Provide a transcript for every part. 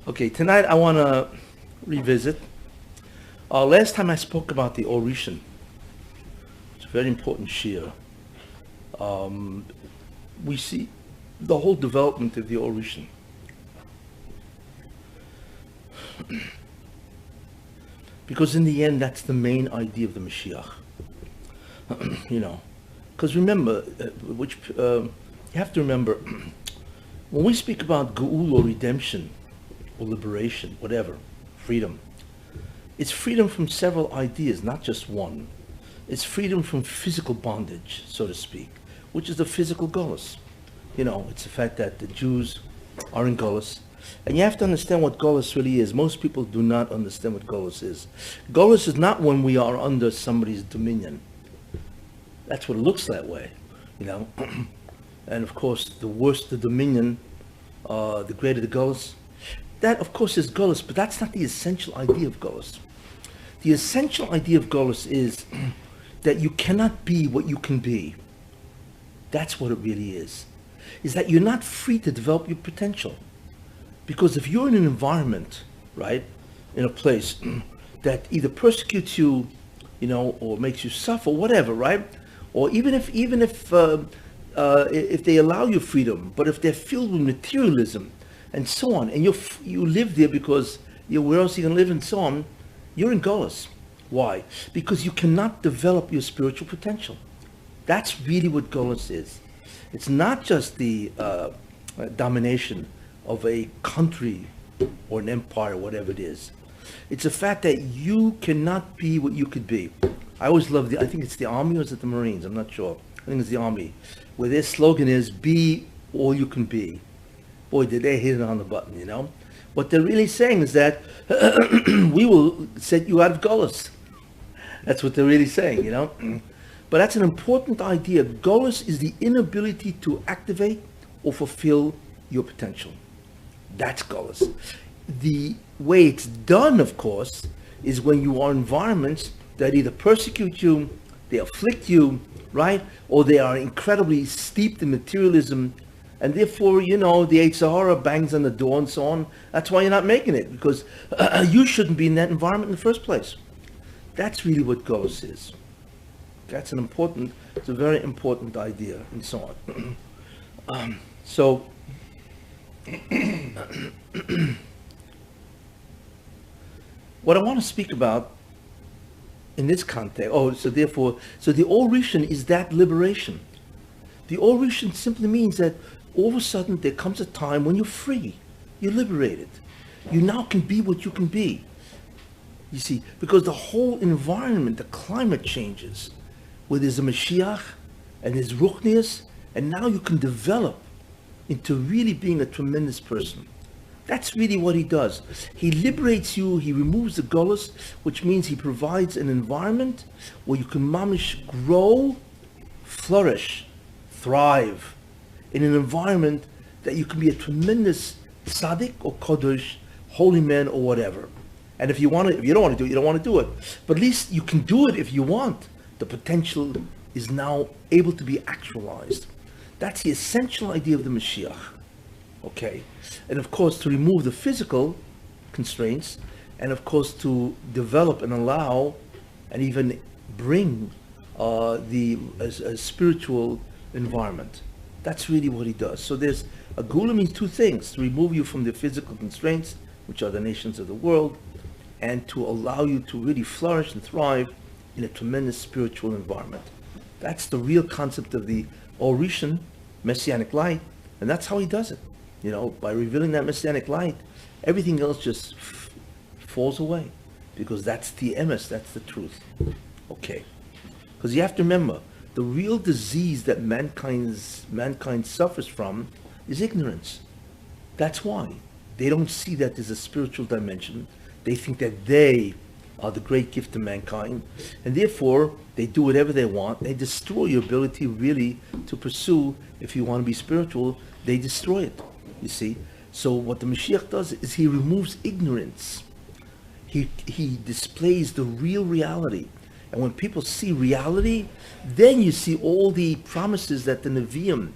Okay, tonight I want to revisit. Last time I spoke about the Orishan. It's a very important shir. We see the whole development of the Orishan. Because in the end, that's the main idea of the Moshiach. Because remember, you have to remember, when we speak about Geul or redemption, or liberation, whatever, freedom, it's freedom from several ideas, not just one. It's freedom from physical bondage, so to speak, which is the physical gullus. It's the fact that the Jews are in gullus. And you have to understand what gullus really is. Most people do not understand what gullus is. Gullus is not when we are under somebody's dominion. That's what it looks that way, And of course, the worse the dominion, the greater the gullus. That, of course, is gullus, but that's not the essential idea of gullus. The essential idea of gullus is that you cannot be what you can be. That's what it really is that you're not free to develop your potential. Because if you're in an environment, right, in a place that either persecutes you, or makes you suffer, whatever, right? Or even if they allow you freedom, but if they're filled with materialism and so on, and you live there because where else are you going to live and so on, you're in gullus. Why? Because you cannot develop your spiritual potential. That's really what gullus is. It's not just the domination of a country or an empire, whatever it is. It's the fact that you cannot be what you could be. I always love I think it's the Army or is it the Marines? I'm not sure. I think it's the Army, where their slogan is, be all you can be. Boy, did they hit it on the button, What they're really saying is that we will set you out of gullus. That's what they're really saying, But that's an important idea. Gullus is the inability to activate or fulfill your potential. That's gullus. The way it's done, of course, is when you are in environments that either persecute you, they afflict you, right? Or they are incredibly steeped in materialism, and therefore, the Yetzer Hara bangs on the door and so on. That's why you're not making it, because you shouldn't be in that environment in the first place. That's really what gullus is. It's a very important idea, and so on. What I want to speak about in this context, so the Orishan is that liberation. The Orishan simply means that all of a sudden there comes a time when you're free, you're liberated. You now can be what you can be. You see, because the whole environment, the climate changes, where there's a Moshiach and there's Ruchnius, and now you can develop into really being a tremendous person. That's really what he does. He liberates you, he removes the gullus, which means he provides an environment where you can mamish grow, flourish, thrive in an environment that you can be a tremendous tzaddik or kodesh, holy man or whatever. And if you don't want to do it, you don't want to do it. But at least you can do it if you want. The potential is now able to be actualized. That's the essential idea of the Moshiach. Okay? And of course, to remove the physical constraints, and of course, to develop and allow, and even bring a spiritual environment. That's really what he does. So there's a Geula means two things: to remove you from the physical constraints, which are the nations of the world, and to allow you to really flourish and thrive in a tremendous spiritual environment. That's the real concept of the Orishan, Messianic light, and that's how he does it. By revealing that Messianic light, everything else just falls away, because that's the emes, that's the truth. Okay. Because you have to remember, the real disease that mankind suffers from is ignorance. That's why. They don't see that there's a spiritual dimension. They think that they are the great gift to mankind, and therefore they do whatever they want. They destroy your ability really to pursue. If you want to be spiritual, they destroy it, you see. So what the Mashiach does is he removes ignorance. He displays the real reality. And when people see reality, then you see all the promises that the Nevi'im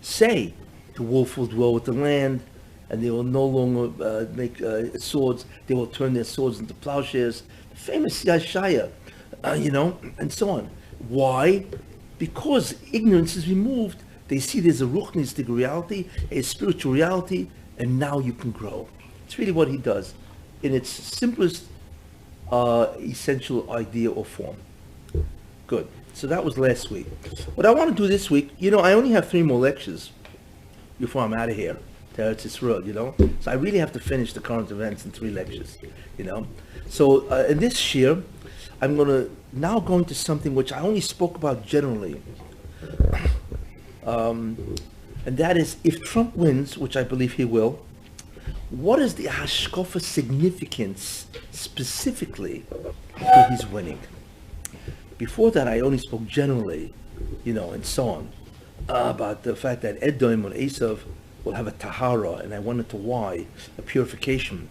say. The wolf will dwell with the land, and they will no longer make swords. They will turn their swords into plowshares. The famous Yeshaya, and so on. Why? Because ignorance is removed. They see there's a ruchnistic reality, a spiritual reality, and now you can grow. It's really what he does in its simplest essential idea or form. Good. So that was last week. What I want to do this week, I only have 3 more lectures before I'm out of here to Eretz Yisrael, So I really have to finish the current events in 3 lectures, So in this year, I'm going to now go into something which I only spoke about generally. And that is, if Trump wins, which I believe he will, what is the hashkafa significance specifically to his winning? Before that, I only spoke generally, and so on, about the fact that Edom and Esav will have a tahara, and I went into why, a purification.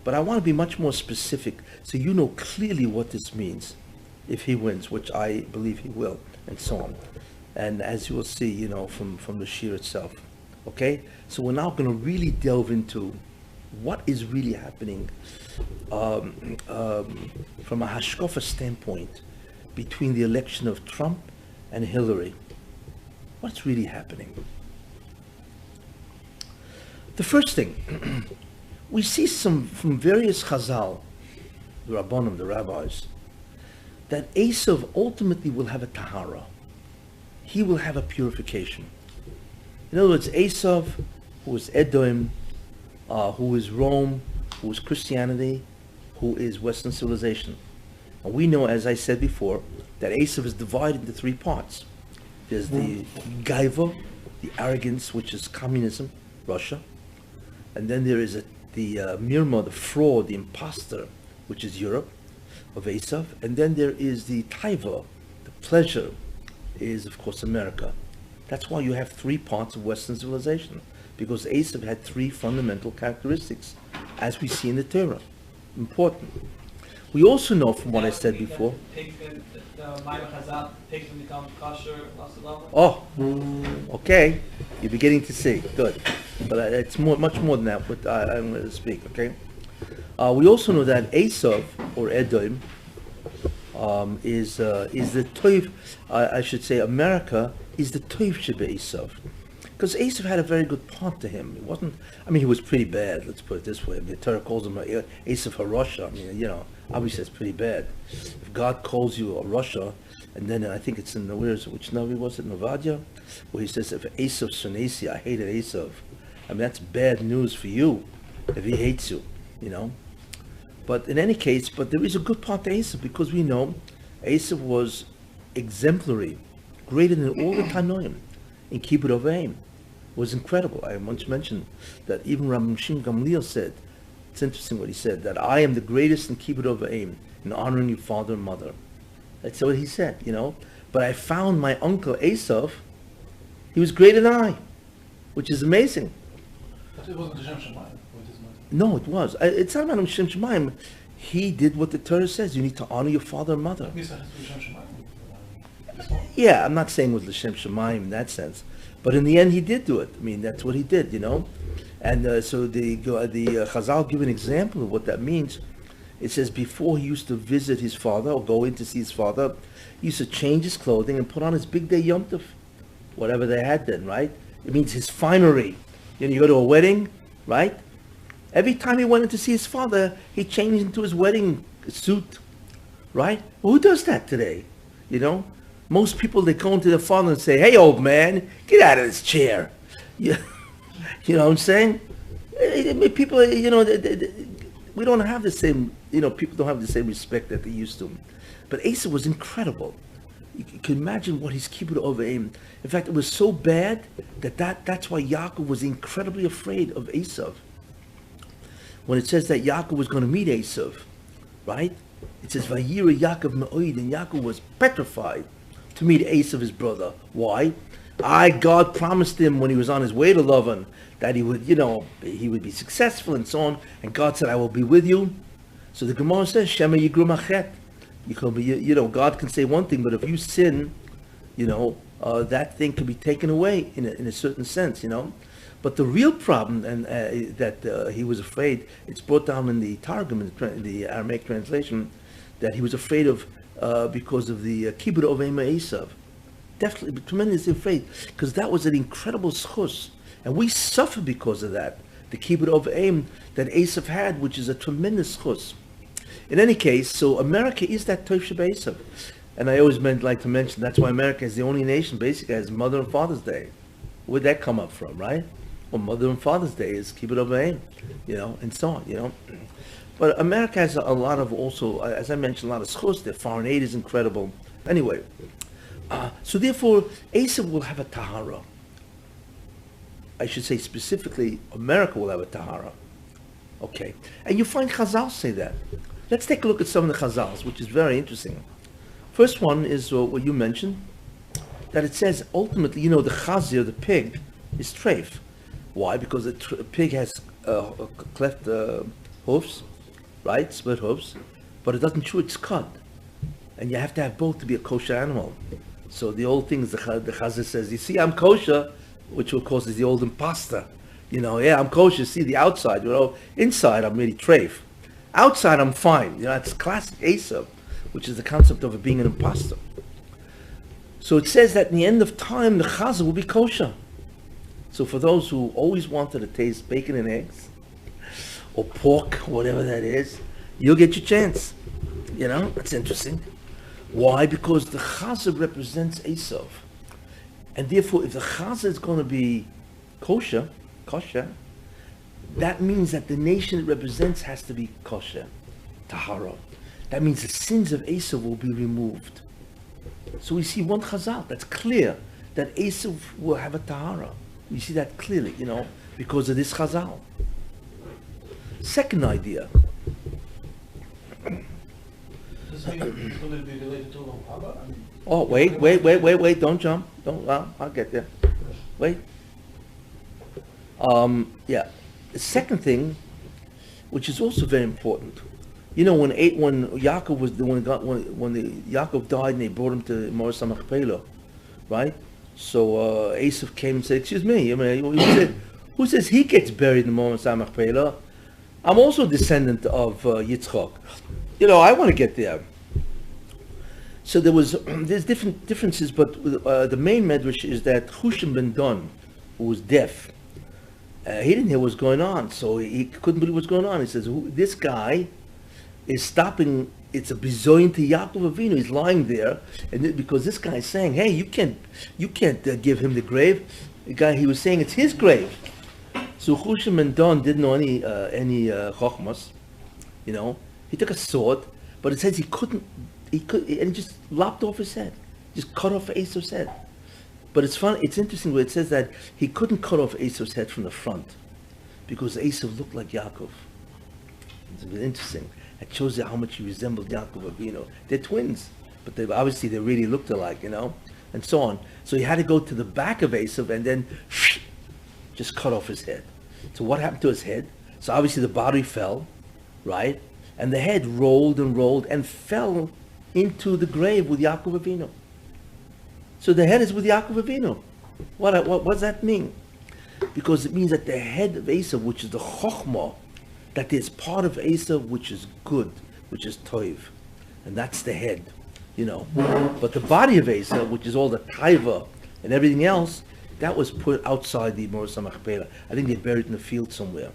But I want to be much more specific, so you know clearly what this means if he wins, which I believe he will, and so on. And as you will see, from the shir itself. Okay? So we're now going to really delve into what is really happening from a hashkafa standpoint between the election of Trump and Hillary. What's really happening? The first thing, we see from various Chazal, the Rabbanim, the rabbis, that Esav ultimately will have a tahara. He will have a purification. In other words, Esav, who is Edom, who is Rome, who is Christianity, who is Western civilization. And we know, as I said before, that Esav is divided into 3 parts. There's the gaiva, the arrogance, which is communism, Russia. And then there is the mirma, the fraud, the imposter, which is Europe, of Esav. And then there is the taiva, the pleasure, is of course America. That's why you have 3 parts of Western civilization, because Esav had 3 fundamental characteristics, as we see in the Torah. Important. We also know from what I said before. Oh, okay. You're beginning to see. Good. But it's much more than that, what I'm going to speak, okay? We also know that Esav, or Edom, is the toiv, I should say America, is the toiv shebe Esav. Because Esav had a very good part to him. It wasn't, he was pretty bad, let's put it this way. The Torah calls him Esav HaRasha. Obviously it's pretty bad. If God calls you a Rasha, and then I think it's in the, which Navi was it, Novadia? Where he says, if Esav Sunesi, I hated Esav. That's bad news for you, if he hates you, But in any case, there is a good part to Esav, because we know Esav was exemplary, greater than all the Tanoim in Kibbud Avim. Was incredible. I once mentioned that even Rabbi Moshiach Gamliel said, it's interesting what he said, that I am the greatest in Kibbud Avim, in honoring your father and mother. That's what he said, But I found my uncle Esav, he was greater than I, which is amazing. But it wasn't Hashem Shemayim with his mother. No, it was. It's not about Hashem Shemayim. He did what the Torah says. You need to honor your father and mother. Yeah, I'm not saying with L'Shem Shemayim in that sense. But in the end, he did do it. That's what he did, And so the Chazal give an example of what that means. It says before he used to visit his father or go in to see his father, he used to change his clothing and put on his big day Yom Tov, whatever they had then, right? It means his finery. You go to a wedding, right? Every time he went in to see his father, he changed into his wedding suit, right? Well, who does that today? Most people, they go into their father and say, hey, old man, get out of this chair. You know what I'm saying? People, we don't have the same, people don't have the same respect that they used to. But Esav was incredible. You can imagine what his kibbud over him. In fact, it was so bad that's why Yaakov was incredibly afraid of Esav. When it says that Yaakov was going to meet Esav, right? It says, Vayira Yaakov Me'oid, and Yaakov was petrified to meet Esav, his brother. Why? God promised him when he was on his way to Lavan that he would, he would be successful and so on. And God said, I will be with you. So the Gemara says, Shema Yigru Machet. You can be, God can say one thing, but if you sin, that thing can be taken away in a certain sense, But the real problem, and that he was afraid, it's brought down in the Targum, in the Aramaic translation, that he was afraid of because of the Kibbud Ovei Esav. Definitely, tremendously afraid, because that was an incredible schus, and we suffer because of that. The Kibbud Ovei that Esav had, which is a tremendous schus. In any case, so America is that Tov Sheba Esav. And I always like to mention, that's why America is the only nation basically has Mother and Father's Day. Where'd that come up from, right? Well, Mother and Father's Day is Kibbud Ovei, and so on, But America has a lot of also, as I mentioned, a lot of schus. Their foreign aid is incredible. Anyway, so therefore, Esav will have a tahara. I should say specifically, America will have a tahara. Okay, and you find Chazal say that. Let's take a look at some of the Chazals, which is very interesting. First one is what you mentioned, that it says ultimately, the chazir, the pig, is treif. Why? Because a pig has cleft hoofs, right? Split hoofs, but it doesn't chew its cud. And you have to have both to be a kosher animal. So the old thing is the chazir says, you see, I'm kosher, which of course is the old imposter. I'm kosher, see the outside, inside I'm really treif. Outside I'm fine. It's classic Esav, which is the concept of it being an imposter. So it says that in the end of time, the chazir will be kosher. So for those who always wanted to taste bacon and eggs, or pork, whatever that is, you'll get your chance. That's interesting. Why? Because the chazir represents Esav. And therefore, if the chazir is going to be kosher, that means that the nation it represents has to be kosher, tahara. That means the sins of Esav will be removed. So we see one chazal that's clear that Esav will have a tahara. We see that clearly, because of this chazal. Second idea. Does it mean it's going to be related to Abba? Oh, wait, don't jump. I'll get there. Wait. Yeah. The second thing, which is also very important, when Yaakov was when Yaakov died and they brought him to Moshiach Machpelah, right? So Esav came and said, "Excuse me, who says he gets buried in Moshiach Machpelah? I'm also a descendant of Yitzchak. I want to get there." So there's different differences, but the main medrash is that Hushim ben Don, who was deaf, he didn't hear what's going on, so he couldn't believe what's going on. He says, this guy is stopping, it's a bizoyin to Yaakov Avinu, he's lying there, and because this guy is saying, hey, you can't give him the grave. The guy, he was saying it's his grave. So Hushim and Don didn't know any chokhmas, He took a sword, but it says he could, and he just lopped off his head, just cut off Esav's head. But it's funny, it's interesting where it says that he couldn't cut off Esav's head from the front because Esav looked like Yaakov. It's interesting. It shows you how much he resembled Yaakov Avinu. They're twins, but they really looked alike, and so on. So he had to go to the back of Esav and then just cut off his head. So what happened to his head? So obviously the body fell, right? And the head rolled and fell into the grave with Yaakov Avinu. So the head is with Yaakov Avinu. What does that mean? Because it means that the head of Esav, which is the chokhmah, that there's part of Esav which is good, which is toiv, and that's the head, But the body of Esav, which is all the taiva and everything else, that was put outside the Moshiach Machpelah. I think they buried it in the field somewhere,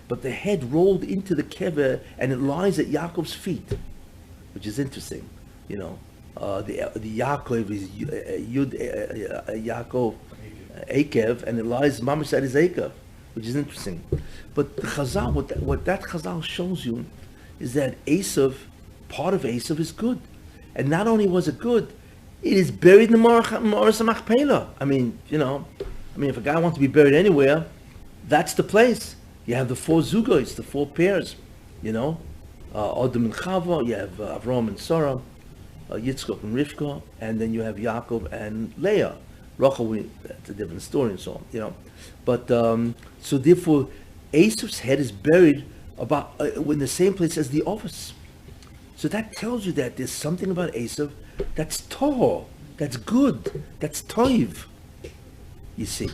But the head rolled into the kever and it lies at Yaakov's feet, which is interesting, The Yaakov is Yaakov Akev, and it lies mamash at his Akev, which is interesting. But the Chazal, what that Chazal shows you is that Esav, part of Esav is good, and not only was it good, it is buried in the Moshiach Machpelah. If a guy wants to be buried anywhere, that's the place. You have the four zugos, the four pairs, Adam and Chava. You have Avram and Sarah. Yitzchak and Rivka, and then you have Yaakov and Leah. Rachel, that's a different story and so on, But, so therefore, Esav's head is buried in the same place as the office. So that tells you that there's something about Esav that's toho, that's good, that's toiv, you see.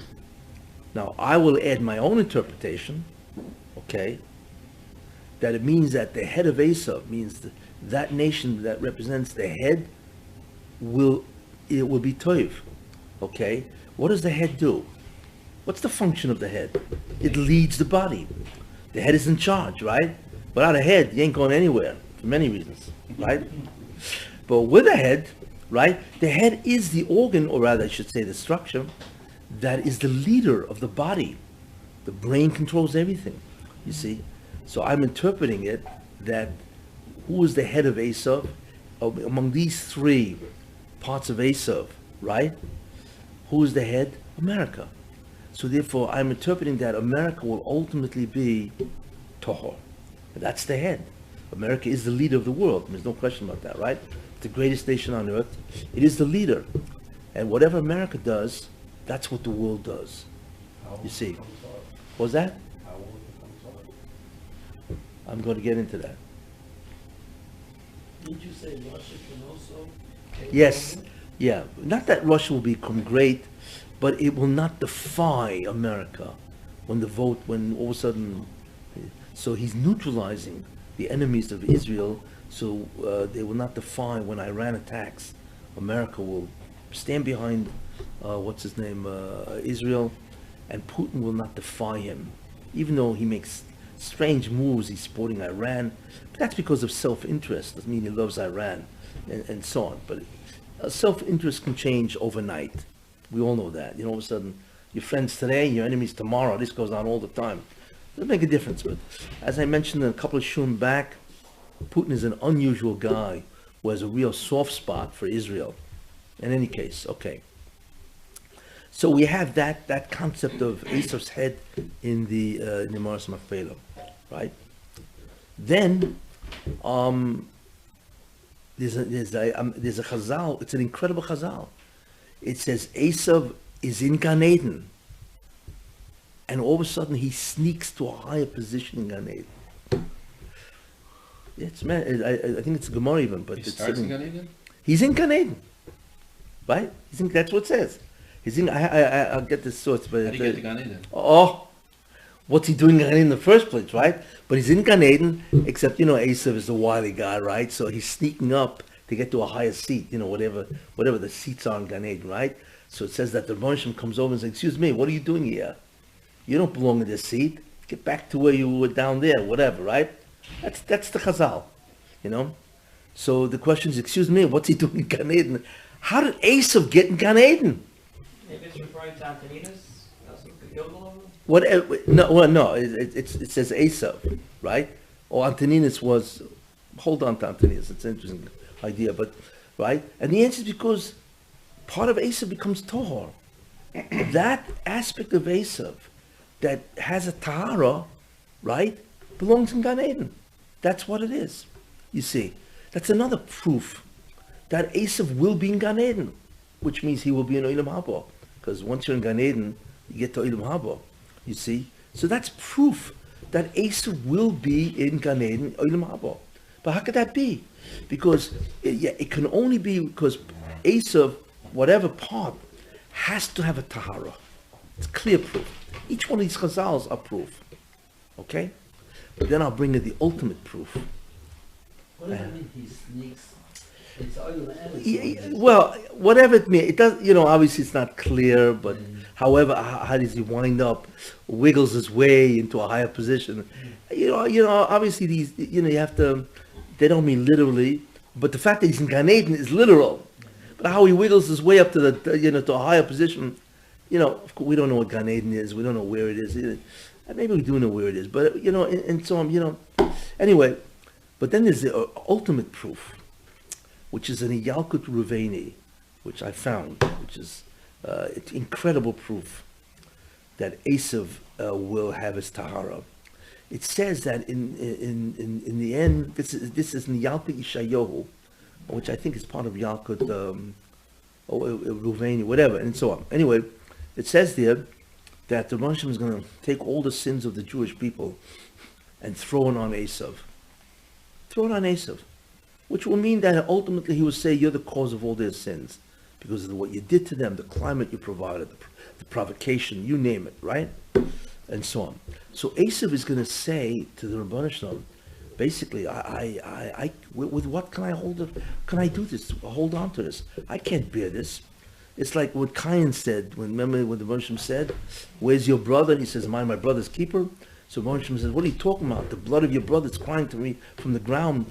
Now, I will add my own interpretation, okay, that it means that the head of Esav means that nation that represents the head will be toiv, okay? What does the head do? What's the function of the head? It leads the body. The head is in charge, right? Without a head, you ain't going anywhere for many reasons, right? But with a head, right, the head is the organ, or rather I should say the structure, that is the leader of the body. The brain controls everything, you see? So I'm interpreting it that who is the head of Esav? Among these three parts of Esav, right? Who is the head? America. So therefore, I'm interpreting that America will ultimately be Tohor. That's the head. America is the leader of the world. There's no question about that, right? It's the greatest nation on earth. It is the leader. And whatever America does, that's what the world does. You see. What was that? I'm going to get into that. Didn't you say Russia can also take Yes. over? Yeah. Not that Russia will become great, but it will not defy America when all of a sudden, so he's neutralizing the enemies of Israel, so they will not defy when Iran attacks. America will stand behind, Israel, and Putin will not defy him, even though he makes strange moves. He's supporting Iran, but that's because of self-interest. Doesn't mean he loves Iran, and so on. But self-interest can change overnight. We all know that. All of a sudden, your friends today, your enemies tomorrow. This goes on all the time. Doesn't make a difference. But as I mentioned in a couple of shum back, Putin is an unusual guy who has a real soft spot for Israel. In any case, okay. So we have that concept of Esav's head in the Maras Machpelah, right? Then there's a chazal. It's an incredible chazal. It says Esav is in Gan Eden, and all of a sudden he sneaks to a higher position in Gan Eden. It's I think it's a Gemara even, but He it's starts in Gan Eden? He's in Gan Eden, right? That's what it says. He's in. I'll get the source, but How do you get to Gan Eden? oh, what's he doing in Gan Eden in the first place, right? But he's in Gan Eden, except Esav is a wily guy, right? So he's sneaking up to get to a higher seat, whatever the seats are in Gan Eden, right? So it says that the Moshiach comes over and says, "Excuse me, what are you doing here? You don't belong in this seat. Get back to where you were down there, whatever, right?" That's the Chazal, So the question is, excuse me, what's he doing in Gan Eden? How did Esav get in Gan Eden? Maybe it's referring to Antoninus, Gilgal. No. It says Esav, right? Or Antoninus was. Hold on to Antoninus. It's an interesting idea, but right. And the answer is because part of Esav becomes Tohor. That aspect of Esav that has a Tahara, right, belongs in Gan Eden. That's what it is. You see, that's another proof that Esav will be in Gan Eden, which means he will be in Olam Haba. Because once you're in Gan Eden, you get to Olam Haba. You see? So that's proof that Esav will be in Gan Eden, Olam Haba. But how could that be? Because it can only be because Esav, whatever part, has to have a Tahara. It's clear proof. Each one of these chazals are proof. Okay? But then I'll bring you the ultimate proof. What does that mean he sneaks? It's oil and Well, whatever it means, it does. Obviously it's not clear, but however, how does he wind up, wiggles his way into a higher position? Obviously these, you have to. They don't mean literally, but the fact that he's in Gan Eden is literal. But how he wiggles his way up to the, to a higher position, of course we don't know what Gan Eden is. We don't know where it is. Maybe we do know where it is, but and so on. Anyway, but then there's the ultimate proof, which is an Yalkut Ruveni, which I found, which is it's incredible proof that Esav will have his Tahara. It says that in the end, this is in Yalkut Ishayohu, which I think is part of Yalkut Ruveni, whatever, and so on. Anyway, it says there that the Moshiach is going to take all the sins of the Jewish people and throw it on Esav. Throw it on Esav. Which will mean that ultimately he will say, you're the cause of all their sins. because of what you did to them, the climate you provided, the provocation, you name it, right? And so on. So Esav is going to say to the Rebbeinu Shalom, basically, with what can I hold? Can I do this? Hold on to this? I can't bear this. It's like what Cain said. Remember what the Rebbeinu Shalom said? Where's your brother? And he says, my brother's keeper. So Rebbeinu Shalom says, what are you talking about? The blood of your brother is crying to me from the ground.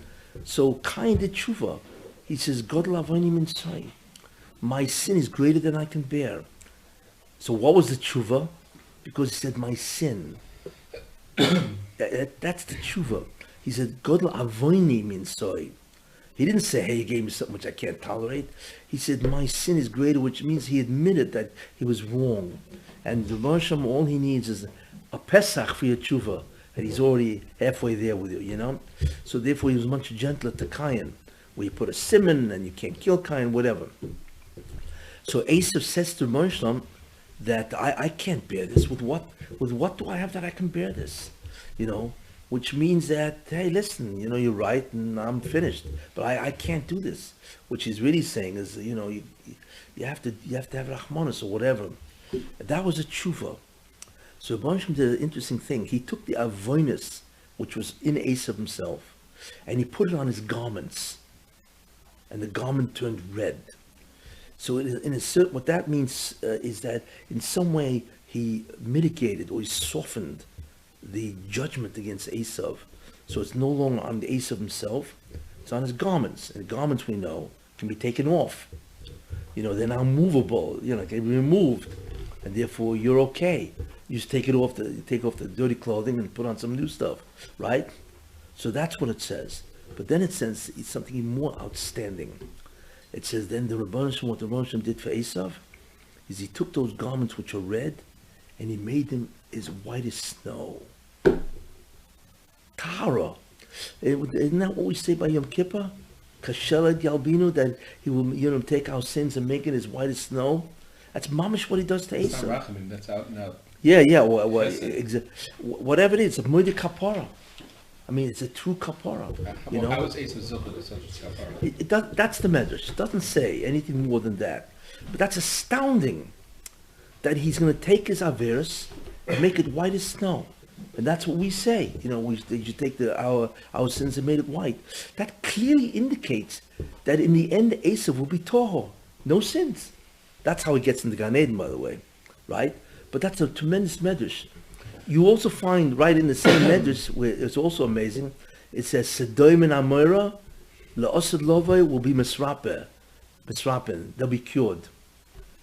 So Cain did tshuva. He says, God lavoni minsai. My sin is greater than I can bear. So what was the tshuva? Because he said, my sin. That's the tshuva. He said, God avoini minsai. He didn't say, hey, you gave me something which I can't tolerate. He said, my sin is greater, which means he admitted that he was wrong. And the Moshiach, all he needs is a Pesach for your tshuva. And he's already halfway there with you, you know? So therefore he was much gentler to Cain, where you put a simon and you can't kill Cain, whatever. So Esav says to Moshiach that I can't bear this. With what do I have that I can bear this? You know? Which means that, hey, listen, you know, you're right, and I'm finished, but I can't do this. Which he's really saying is, you know, you have to have Rahmanas or whatever. That was a tshuva. So Moshe did an interesting thing. He took the avoinus, which was in Esav himself, and he put it on his garments, and the garment turned red. So in a certain, what that means is that in some way he mitigated or he softened the judgment against Esav. So it's no longer on the Esav himself, it's on his garments. And garments, we know, can be taken off. You know, they're now movable, you know, can be removed. And therefore you're okay. You just take off the dirty clothing and put on some new stuff, right? So that's what it says. But then it says it's something even more outstanding. It says then what the Rebbeinu did for Esav is he took those garments which are red and he made them as white as snow. Tahara. Isn't that what we say by Yom Kippur? Kashela Yalbinu, that he will, you know, take our sins and make it as white as snow. That's mamish what he does to Esav. That's not rachamim, that's out and out. Yeah. Whatever it is, a moedi kapara. I mean, it's a true kapara. You know? How is Esav Zilchah to such a kapara? That's the medrash. It doesn't say anything more than that. But that's astounding. That he's going to take his averis and make it white as snow. And that's what we say. You know, you take our sins and made it white. That clearly indicates that in the end, Esav will be toho. No sins. That's how he gets into Gan Eden, by the way. Right? But that's a tremendous medrash. You also find right in the same medrash, where it's also amazing, it says, Sedoim and Amora, La'osad Lovay will be Misrapen. They'll be cured.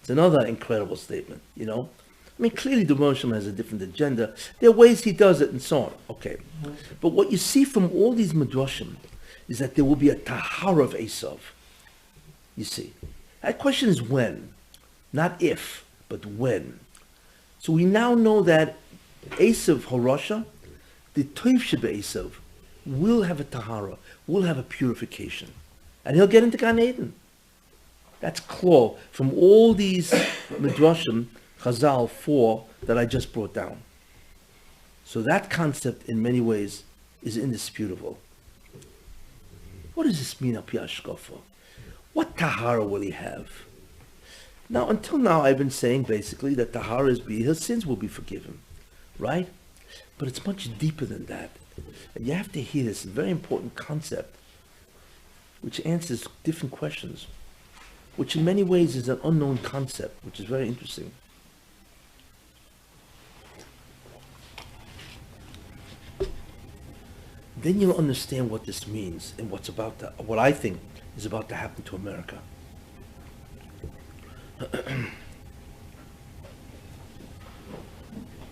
It's another incredible statement, you know. I mean, clearly the Moshe has a different agenda. There are ways he does it and so on. Okay. But what you see from all these Midrashim is that there will be a tahara of Esav. You see. That question is when. Not if, but when. So we now know that Esav Horosha, the Toiv Sheba Esav, will have a tahara, will have a purification. And he'll get into Gan Eden. That's clear from all these Midrashim, Chazal 4, that I just brought down. So that concept, in many ways, is indisputable. What does this mean, Api Ashkofa? What tahara will he have? Now, until now, I've been saying, basically, that tahara is his sins will be forgiven. Right? But it's much deeper than that. And you have to hear this very important concept, which answers different questions, which in many ways is an unknown concept, which is very interesting. Then you'll understand what this means and what I think is about to happen to America.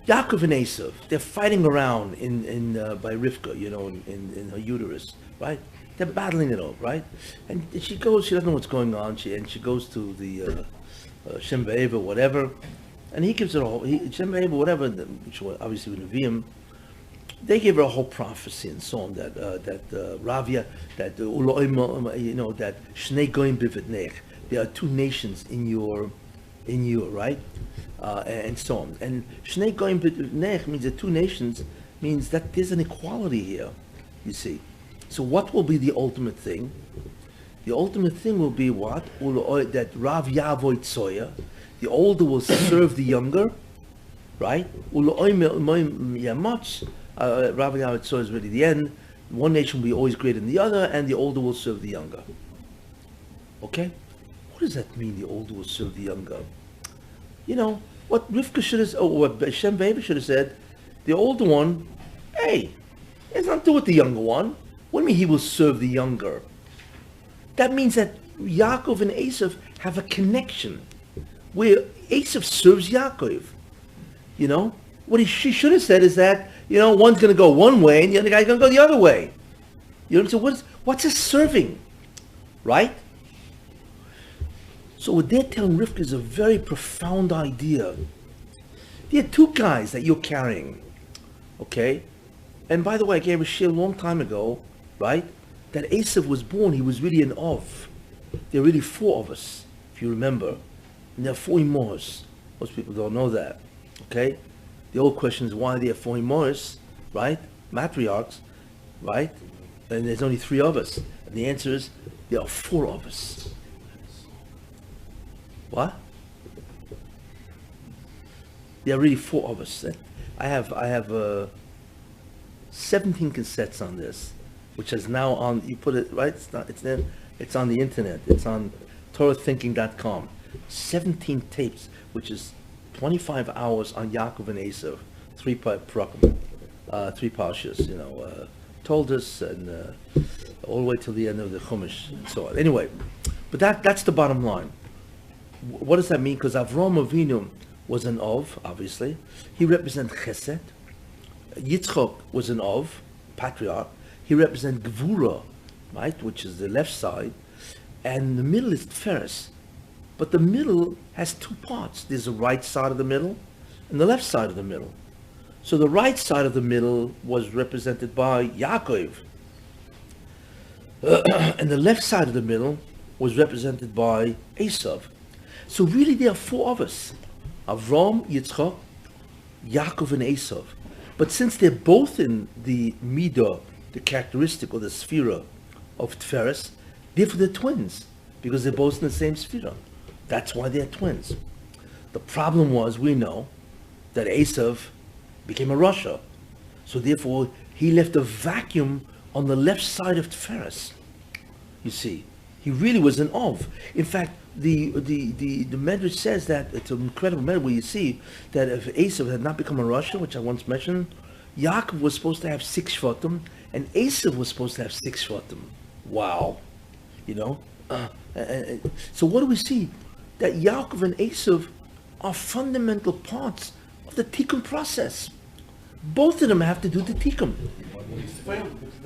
Yaakov and Esav, they're fighting around by Rivka, you know, in her uterus, right? They're battling it out, right? And she doesn't know what's going on, she goes to the Shem Ba'eva, whatever, and he gives her a whole, Shem Ba'eva, whatever, which was obviously with Nevi'im, they gave her a whole prophecy and so on, that Ravia, that Uloim, you know, that Shnei Goyim Bivitnech, there are two nations in you, right? And so on. And Shnei Goyim B'nech means the two nations, means that there's an equality here, you see. So what will be the ultimate thing? The ultimate thing will be what? That Rav Yavoy Tzoya, the older will serve the younger, right? Rav Yavoy Tzoya is really the end. One nation will be always greater than the other, and the older will serve the younger. Okay? What does that mean, the older will serve the younger? You know, what Rivka should have, or what Shem Weber should have said, the older one, hey, it's not to do with the younger one. What do you mean he will serve the younger? That means that Yaakov and Esav have a connection where Esav serves Yaakov. You know, what she should have said is that, you know, one's going to go one way and the other guy's going to go the other way. You know, so what's a serving, right? So what they're telling Rivka is a very profound idea. There are two guys that you're carrying, okay? And by the way, I gave a share a long time ago, right? That Esav was born, he was really an Ov. There are really four of us, if you remember. And there are four Imors. Most people don't know that, okay? The old question is why there are four Imors, right? Matriarchs, right? And there's only three of us. And the answer is, there are four of us. What? There are really four of us. I have 17 cassettes on this, which is now on, you put it, right? It's on the internet. It's on TorahThinking.com. 17 tapes, which is 25 hours on Yaakov and Esav, three parshas, you know, told us, and all the way till the end of the Chumash, and so on. Anyway, but that's the bottom line. What does that mean? Because Avraham Avinu was an Ov, obviously. He represents Chesed. Yitzchok was an Ov, patriarch. He represents Gvura, right, which is the left side. And the middle is Tferes. But the middle has two parts. There's the right side of the middle and the left side of the middle. So the right side of the middle was represented by Yaakov. And the left side of the middle was represented by Esav. So really there are four of us. Avram, Yitzchak, Yaakov, and Esav. But since they're both in the midah, the characteristic or the sphera of Tferes, therefore they're twins, because they're both in the same sphera. That's why they're twins. The problem was, we know, that Esav became a Rasha. So therefore, he left a vacuum on the left side of Tferes. You see, he really was an Ov. In fact, the Medrash says that it's an incredible Medrash where you see that if Esav had not become a Rasha, which I once mentioned, Yaakov was supposed to have 6 Shvatim, and Esav was supposed to have 6 Shvatim. Wow. You know? So what do we see? That Yaakov and Esav are fundamental parts of the Tikkun process. Both of them have to do the Tikkun.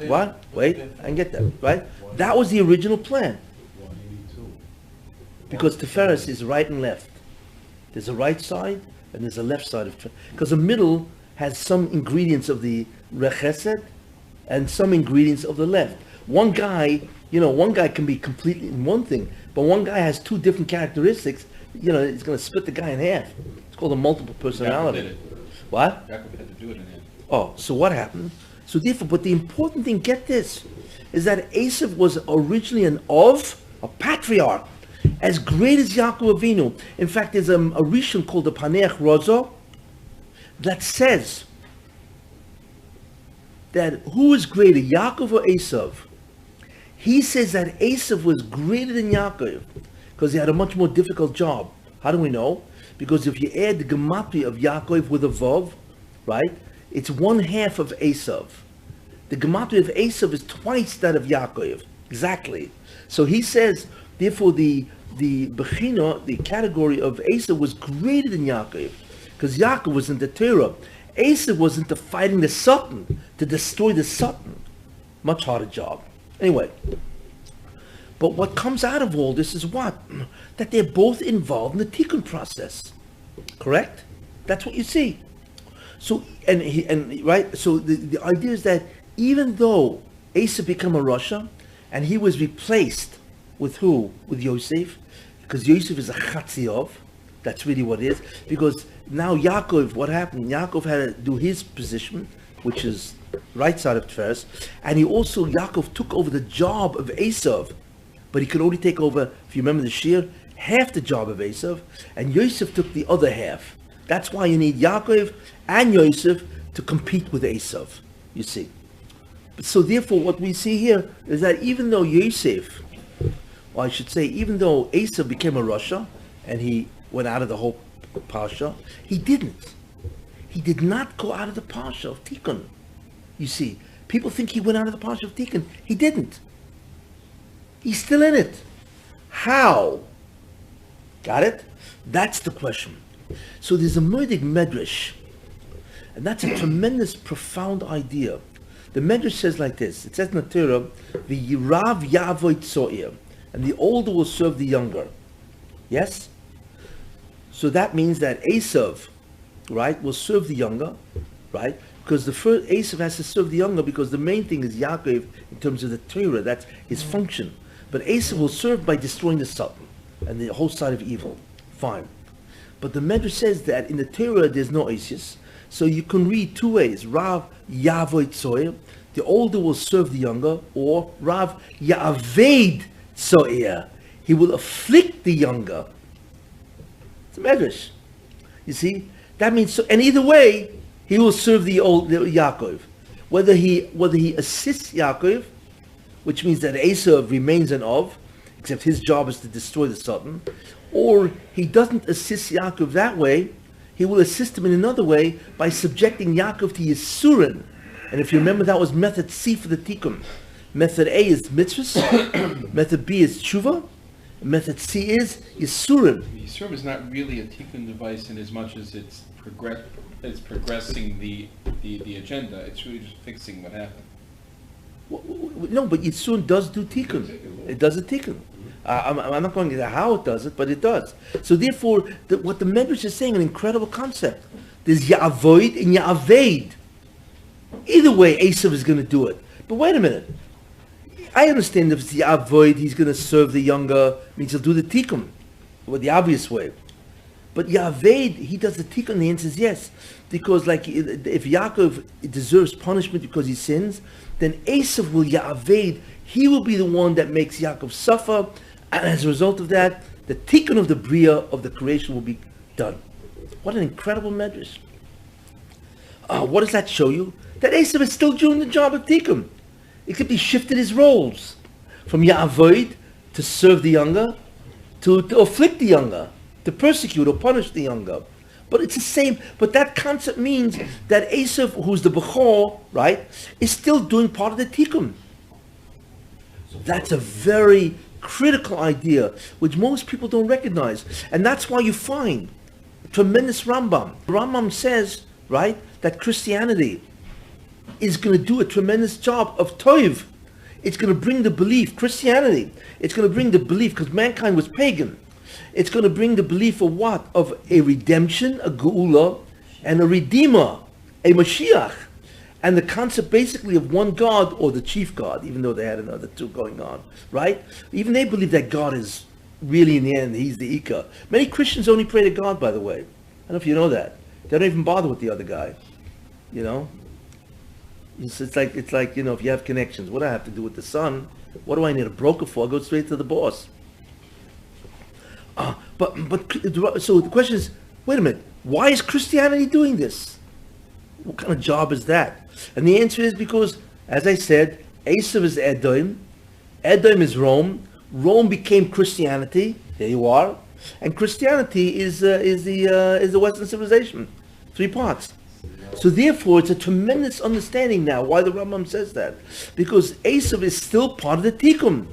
What? Wait, I can get that, right? That was the original plan. Because Tiferes is right and left. There's a right side and there's a left side of Tiferes. Because the middle has some ingredients of the Rechesed and some ingredients of the left. One guy can be completely in one thing, but one guy has two different characteristics, you know, it's going to split the guy in half. It's called a multiple personality. Yaakov did it. What? Yaakov had to do it in the end. Oh, so what happened? So therefore, but the important thing, get this, is that Esav was originally an Ov, a patriarch, as great as Yaakov Avinu. In fact, there's a Rishon called the Paneach Rozo that says that who is greater, Yaakov or Esav? He says that Esav was greater than Yaakov because he had a much more difficult job. How do we know? Because if you add the gematria of Yaakov with a Vav, right, it's 1/2 of Esav. The gematria of Esav is twice that of Yaakov. Exactly. So he says, therefore, the Bechina, the category of Esav was greater than Yaakov, because Yaakov was into Torah. Esav was into fighting the Satan, to destroy the Satan. Much harder job. Anyway, but what comes out of all this is what? That they're both involved in the Tikkun process. Correct? That's what you see. So, right? So the idea is that even though Esav became a Rasha, and he was replaced with who? With Yosef, because Yosef is a Chatziov. That's really what it is. Because now Yaakov, what happened? Yaakov had to do his position, which is right side of Tferes, and he also, Yaakov took over the job of Esav, but he could only take over, if you remember the Shir, half the job of Esav, and Yosef took the other half. That's why you need Yaakov and Yosef to compete with Esav, you see. So therefore what we see here is that even though Yosef, or I should say even though Esav became a Rasha, and he went out of the whole Parsha, he didn't. He did not go out of the Parsha of Tikkun. You see, people think he went out of the Parsha of Tikkun. He didn't. He's still in it. How? Got it? That's the question. So there's a Moedig Medrash, and that's a tremendous, profound idea. The Medrash says like this. It says in the Torah, the Rav Yavoy Tzoir, and the older will serve the younger. Yes? So that means that Esav, right, will serve the younger, right? Because the first Esav has to serve the younger because the main thing is Yaakov in terms of the Torah. That's his function. But Esav will serve by destroying the Satan and the whole side of evil. Fine. But the Medrash says that in the Torah there's no Esav. So you can read two ways. Rav Yavoy Tzoir, the older will serve the younger, or Rav Ya'aved Tzoir, he will afflict the younger. It's a Medrash. You see? That means, so, and either way, he will serve the Yaakov. Whether he assists Yaakov, which means that Esav remains an Ov, except his job is to destroy the Satan, or he doesn't assist Yaakov that way, he will assist him in another way by subjecting Yaakov to Yisurin. And if you remember, that was method C for the Tikkun. Method A is mitzvahs, method B is tshuva, and method C is Yisurin. Yisurim is not really a tikkun device in as much as it's progressing the agenda. It's really just fixing what happened. No, but Yisurin does do Tikkun. It does a Tikkun. I'm not going into how it does it, but it does. So therefore, what the Medrash is saying, an incredible concept. There's Ya'avoid and Ya'aved. Either way, Esav is going to do it. But wait a minute. I understand if it's Ya'avoid, he's going to serve the younger, means he'll do the Tikkun, with the obvious way. But Ya'aved, he does the Tikkun, the answer is yes. Because like, if Yaakov deserves punishment because he sins, then Esav will Ya'aved, he will be the one that makes Yaakov suffer, and as a result of that, the Tikkun of the Bria, of the creation, will be done. What an incredible Medrash. What does that show you? That Esav is still doing the job of Tikkun. Except he shifted his roles from Ya'avoid to serve the younger, to afflict the younger, to persecute or punish the younger. But it's the same, but that concept means that Esav, who's the Bechor, right, is still doing part of the Tikkun. That's a very critical idea, which most people don't recognize. And that's why you find a tremendous Rambam. Rambam says, right, that Christianity is going to do a tremendous job of Toiv. It's going to bring the belief, Christianity, it's going to bring the belief, because mankind was pagan. It's going to bring the belief of what? Of a redemption, a Geula, and a Redeemer, a Moshiach. And the concept basically of one God, or the chief God, even though they had another two going on, right? Even they believe that God is really, in the end, he's the Ika. Many Christians only pray to God, by the way. I don't know if you know that. They don't even bother with the other guy, you know? It's like, you know, if you have connections, what do I have to do with the son? What do I need a broker for? I'll go straight to the boss. So the question is, wait a minute, why is Christianity doing this? What kind of job is that? And the answer is because, as I said, Esav is Edom, Edom is Rome, Rome became Christianity, there you are, and Christianity is the Western civilization, 3 parts. So therefore, it's a tremendous understanding now why the Rambam says that. Because Esav is still part of the Tikkun.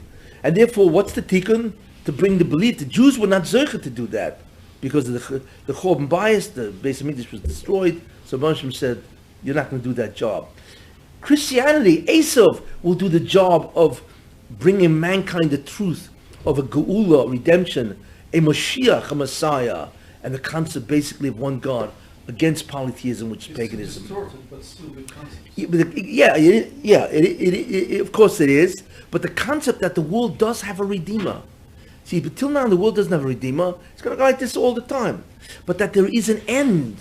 And therefore, what's the Tikkun? To bring the belief. The Jews were not zeicher to do that. Because of the Chorban bias, the Beis HaMikdash was destroyed. So Moshiach said, you're not going to do that job. Christianity, Esav, will do the job of bringing mankind the truth of a Geula, redemption, a Moshiach, a Messiah, and the concept basically of one God, against polytheism, which is paganism. Distorted, but still good concepts. Of course it is. But the concept that the world does have a redeemer. See, but till now the world doesn't have a redeemer. It's going to go like this all the time. But that there is an end,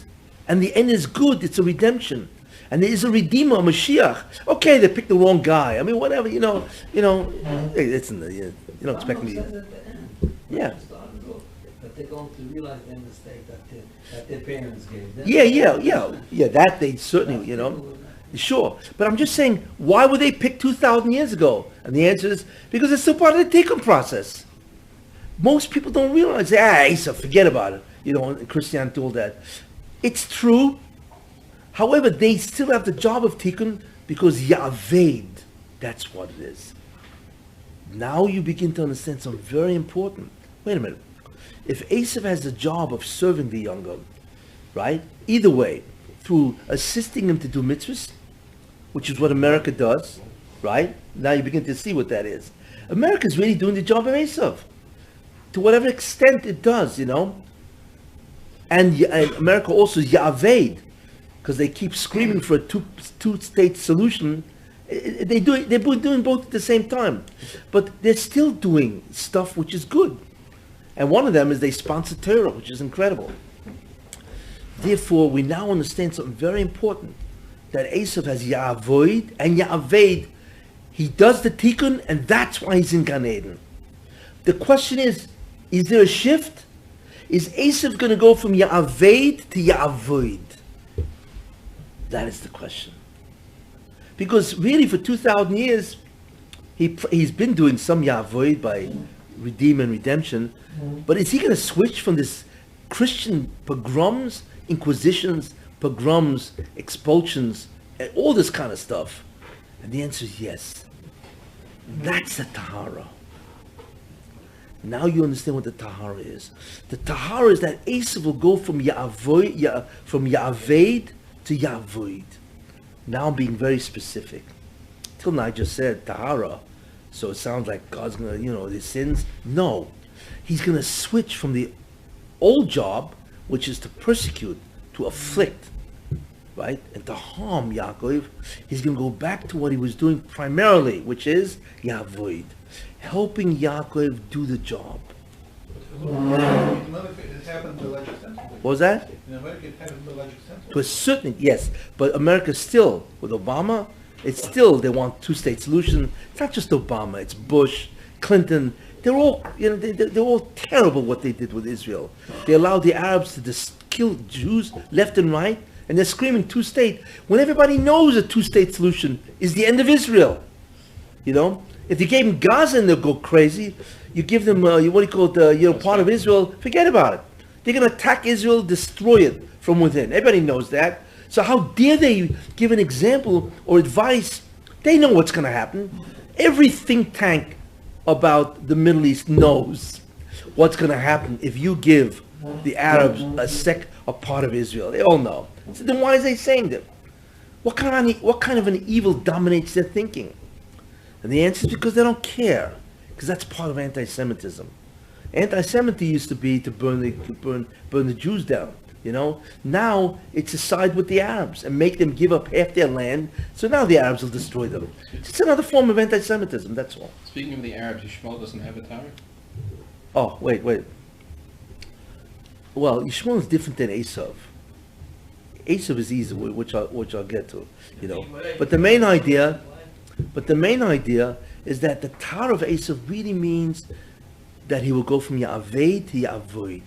and the end is good. It's a redemption. And there is a Redeemer, a Moshiach. Okay, they picked the wrong guy. I mean, whatever, hey, it's in the, you don't expect me. Says at the end. Yeah. Started off, that they're going to realize their mistake that their parents gave them. Yeah, that they certainly, Sure. But I'm just saying, why were they picked 2,000 years ago? And the answer is, because it's still part of the Tikkun process. Most people don't realize, Asa, forget about it. Christianity, all that. It's true. However, they still have the job of Tikkun because Ya'aved, that's what it is. Now you begin to understand something very important. Wait a minute. If Esav has the job of serving the younger, right? Either way, through assisting him to do mitzvahs, which is what America does, right? Now you begin to see what that is. America is really doing the job of Esav, to whatever extent it does, And America also is Ya'aved, because they keep screaming for a two-state solution. They're doing both at the same time. But they're still doing stuff which is good. And one of them is they sponsor Torah, which is incredible. Therefore, we now understand something very important, that Esav has Ya'avoid and Ya'aved. He does the Tikkun, and that's why he's in Gan Eden. The question is there a shift? Is Esav going to go from Ya'aved to Ya'avoid? That is the question. Because really for 2,000 years, he's been doing some Ya'avoid by redeem and redemption, but is he going to switch from this Christian pogroms, inquisitions, pogroms, expulsions, and all this kind of stuff? And the answer is yes. That's the Tahara. Now you understand what the Tahara is. The Tahara is that Esav will go from Ya'aved to Ya'avoid. Now I'm being very specific. Till now I just said Tahara, so it sounds like God's going to, his sins. No. He's going to switch from the old job, which is to persecute, to afflict, right? And to harm Yaakov. He's going to go back to what he was doing primarily, which is Ya'avoid, helping Yaakov do the job. In America, it happened to a large extent. What was that? In America, it happened to a large extent. To a certain, yes, but America still, with Obama, it's still, they want two-state solution. It's not just Obama, it's Bush, Clinton. They're all, they're all terrible what they did with Israel. They allowed the Arabs to kill Jews left and right, and they're screaming two-state, when everybody knows a two-state solution is the end of Israel. If you gave them Gaza and they'll go crazy, you give them, part of Israel, forget about it. They're going to attack Israel, destroy it from within. Everybody knows that. So how dare they give an example or advice? They know what's going to happen. Every think tank about the Middle East knows what's going to happen if you give the Arabs a part of Israel. They all know. So then why is they saying that? What kind of an evil dominates their thinking? And the answer is because they don't care. Because that's part of anti-Semitism. Anti-Semitism used to be to burn the Jews down. Now it's to side with the Arabs and make them give up half their land. So now the Arabs will destroy them. It's another form of anti-Semitism. That's all. Speaking of the Arabs, Yishmael doesn't have a Torah? Oh, wait. Well, Yishmael is different than Esav. Esav is easy, which I'll get to. But the main idea is that the Torah of Esav really means that he will go from Ya'aved to Ya'avoid.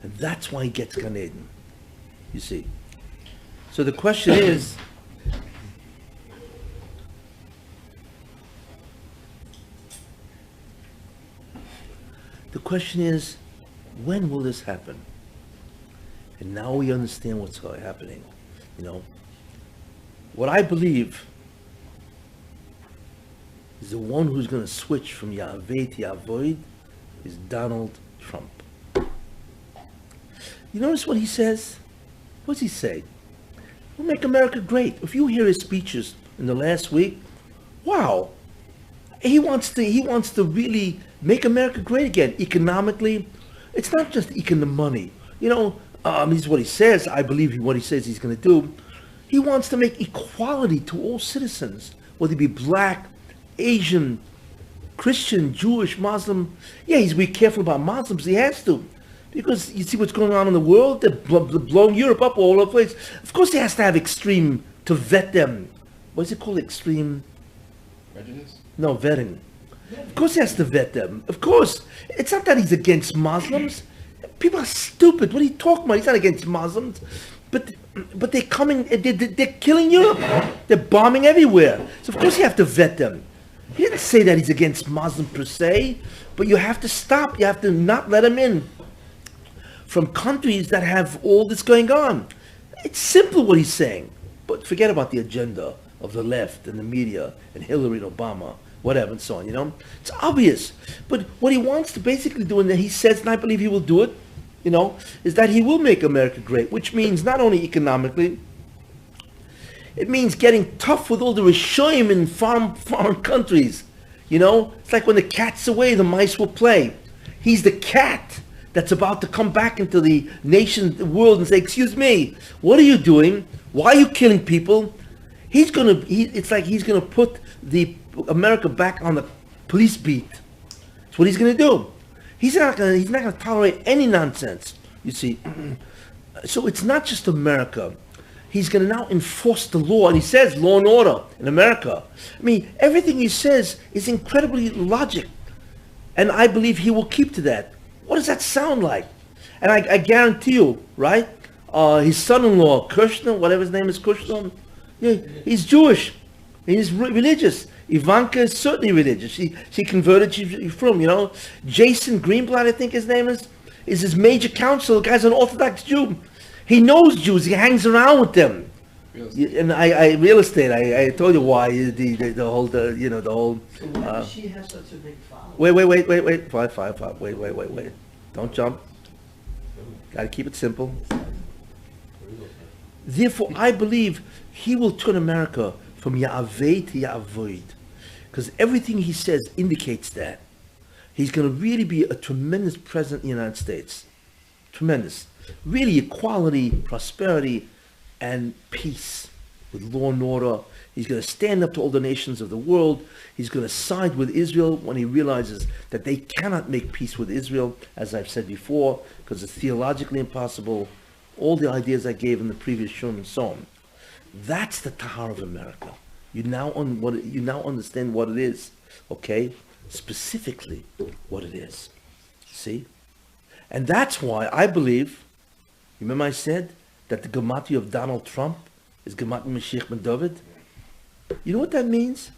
And that's why he gets Gan Eden. You see. So the question is, when will this happen? And now we understand what's happening. What I believe is the one who's going to switch from Ya'aved to Ya'avoid is Donald Trump. You notice what he says? What does he say? We'll make America great. If you hear his speeches in the last week, wow, he wants to really make America great again economically. It's not just money. This is what he says. I believe what he says he's going to do. He wants to make equality to all citizens, whether they be black, Asian, Christian, Jewish, Muslim. Yeah, he's be careful about Muslims. He has to. Because you see what's going on in the world? They're blowing Europe up all over the place. Of course he has to have extreme to vet them. What is it called? Extreme? Prejudice? No, vetting. Of course he has to vet them. Of course. It's not that he's against Muslims. People are stupid. What are you talking about? He's not against Muslims. But they're coming, they're killing Europe. They're bombing everywhere. So of course you have to vet them. He didn't say that he's against Muslims per se, but you have to stop. You have to not let them in from countries that have all this going on. It's simple what he's saying. But forget about the agenda of the left and the media and Hillary and Obama, whatever and so on, you know. It's obvious. But what he wants to basically do, and he says, and I believe he will do it, you know, is that he will make America great, which means not only economically, it means getting tough with all the Rishoyim in foreign countries. You know, it's like when the cat's away, the mice will play. He's the cat that's about to come back into the nation, the world, and say, excuse me, what are you doing? Why are you killing people? It's like he's gonna put the America back on the police beat. That's what he's gonna do. He's not gonna tolerate any nonsense, you see. So it's not just America. He's going to now enforce the law, and he says law and order in America. I mean, everything he says is incredibly logic, and I believe he will keep to that. What does that sound like? And I guarantee you, right? His son-in-law, Kushner, whatever his name is, Kushner, yeah, he's Jewish. He's religious. Ivanka is certainly religious. She converted, she's from, you know. Jason Greenblatt, I think his name is his major counsel. The guy's an Orthodox Jew. He knows Jews. He hangs around with them. And real estate. I told you why the whole the whole. So why does she have such a big following? Wait. Five. Wait. Don't jump. Got to keep it simple. Therefore, I believe he will turn America from Ya'aveh to Ya'avoid, because everything he says indicates that he's going to really be a tremendous president in the United States. Tremendous. Really equality, prosperity, and peace with law and order. He's going to stand up to all the nations of the world. He's going to side with Israel when he realizes that they cannot make peace with Israel, as I've said before, because it's theologically impossible. All the ideas I gave in the previous show and so on. That's the Tahar of America. You now understand what it is, okay? Specifically what it is. See? And that's why I believe, remember I said that the Gematria of Donald Trump is Gematria Moshiach ben David? You know what that means?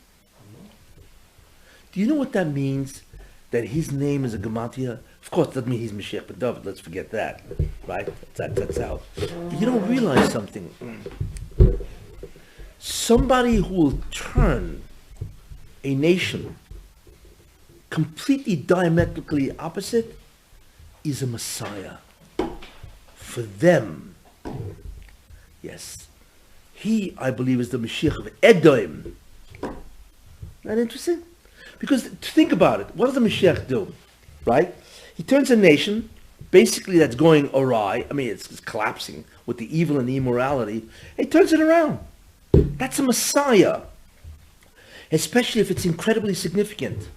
Do you know what that means? That his name is a Gematria? Of course, it doesn't mean he's Moshiach ben David. Let's forget that, right? That's out. But you don't realize something. Somebody who will turn a nation completely diametrically opposite is a Messiah. For them, yes. He, I believe, is the Mashiach of Edom. Not interesting? Because think about it. What does the Mashiach do? Right? He turns a nation, basically that's going awry. I mean, it's collapsing with the evil and the immorality. He turns it around. That's a Messiah. Especially if it's incredibly significant.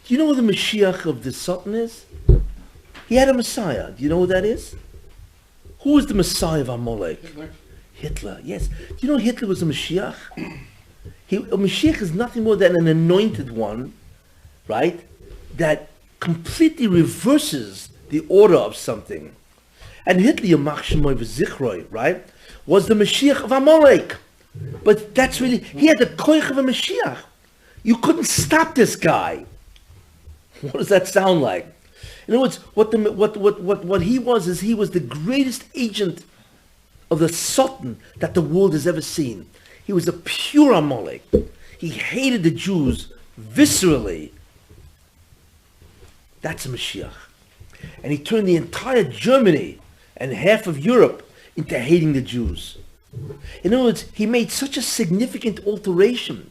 Do you know who the Mashiach of the Sultan is? He had a Messiah. Do you know who that is? Who was the Messiah of Amalek? Hitler, yes. Do you know Hitler was a Mashiach? A Mashiach is nothing more than an anointed one, right? That completely reverses the order of something. And Hitler, Yamach Shemoy V'Zichroi, right, was the Mashiach of Amalek. But that's really, he had the koich of a Mashiach. You couldn't stop this guy. What does that sound like? In other words, what he was is he was the greatest agent of the Sultan that the world has ever seen. He was a pure Amalek. He hated the Jews viscerally. That's a Mashiach. And he turned the entire Germany and half of Europe into hating the Jews. In other words, he made such a significant alteration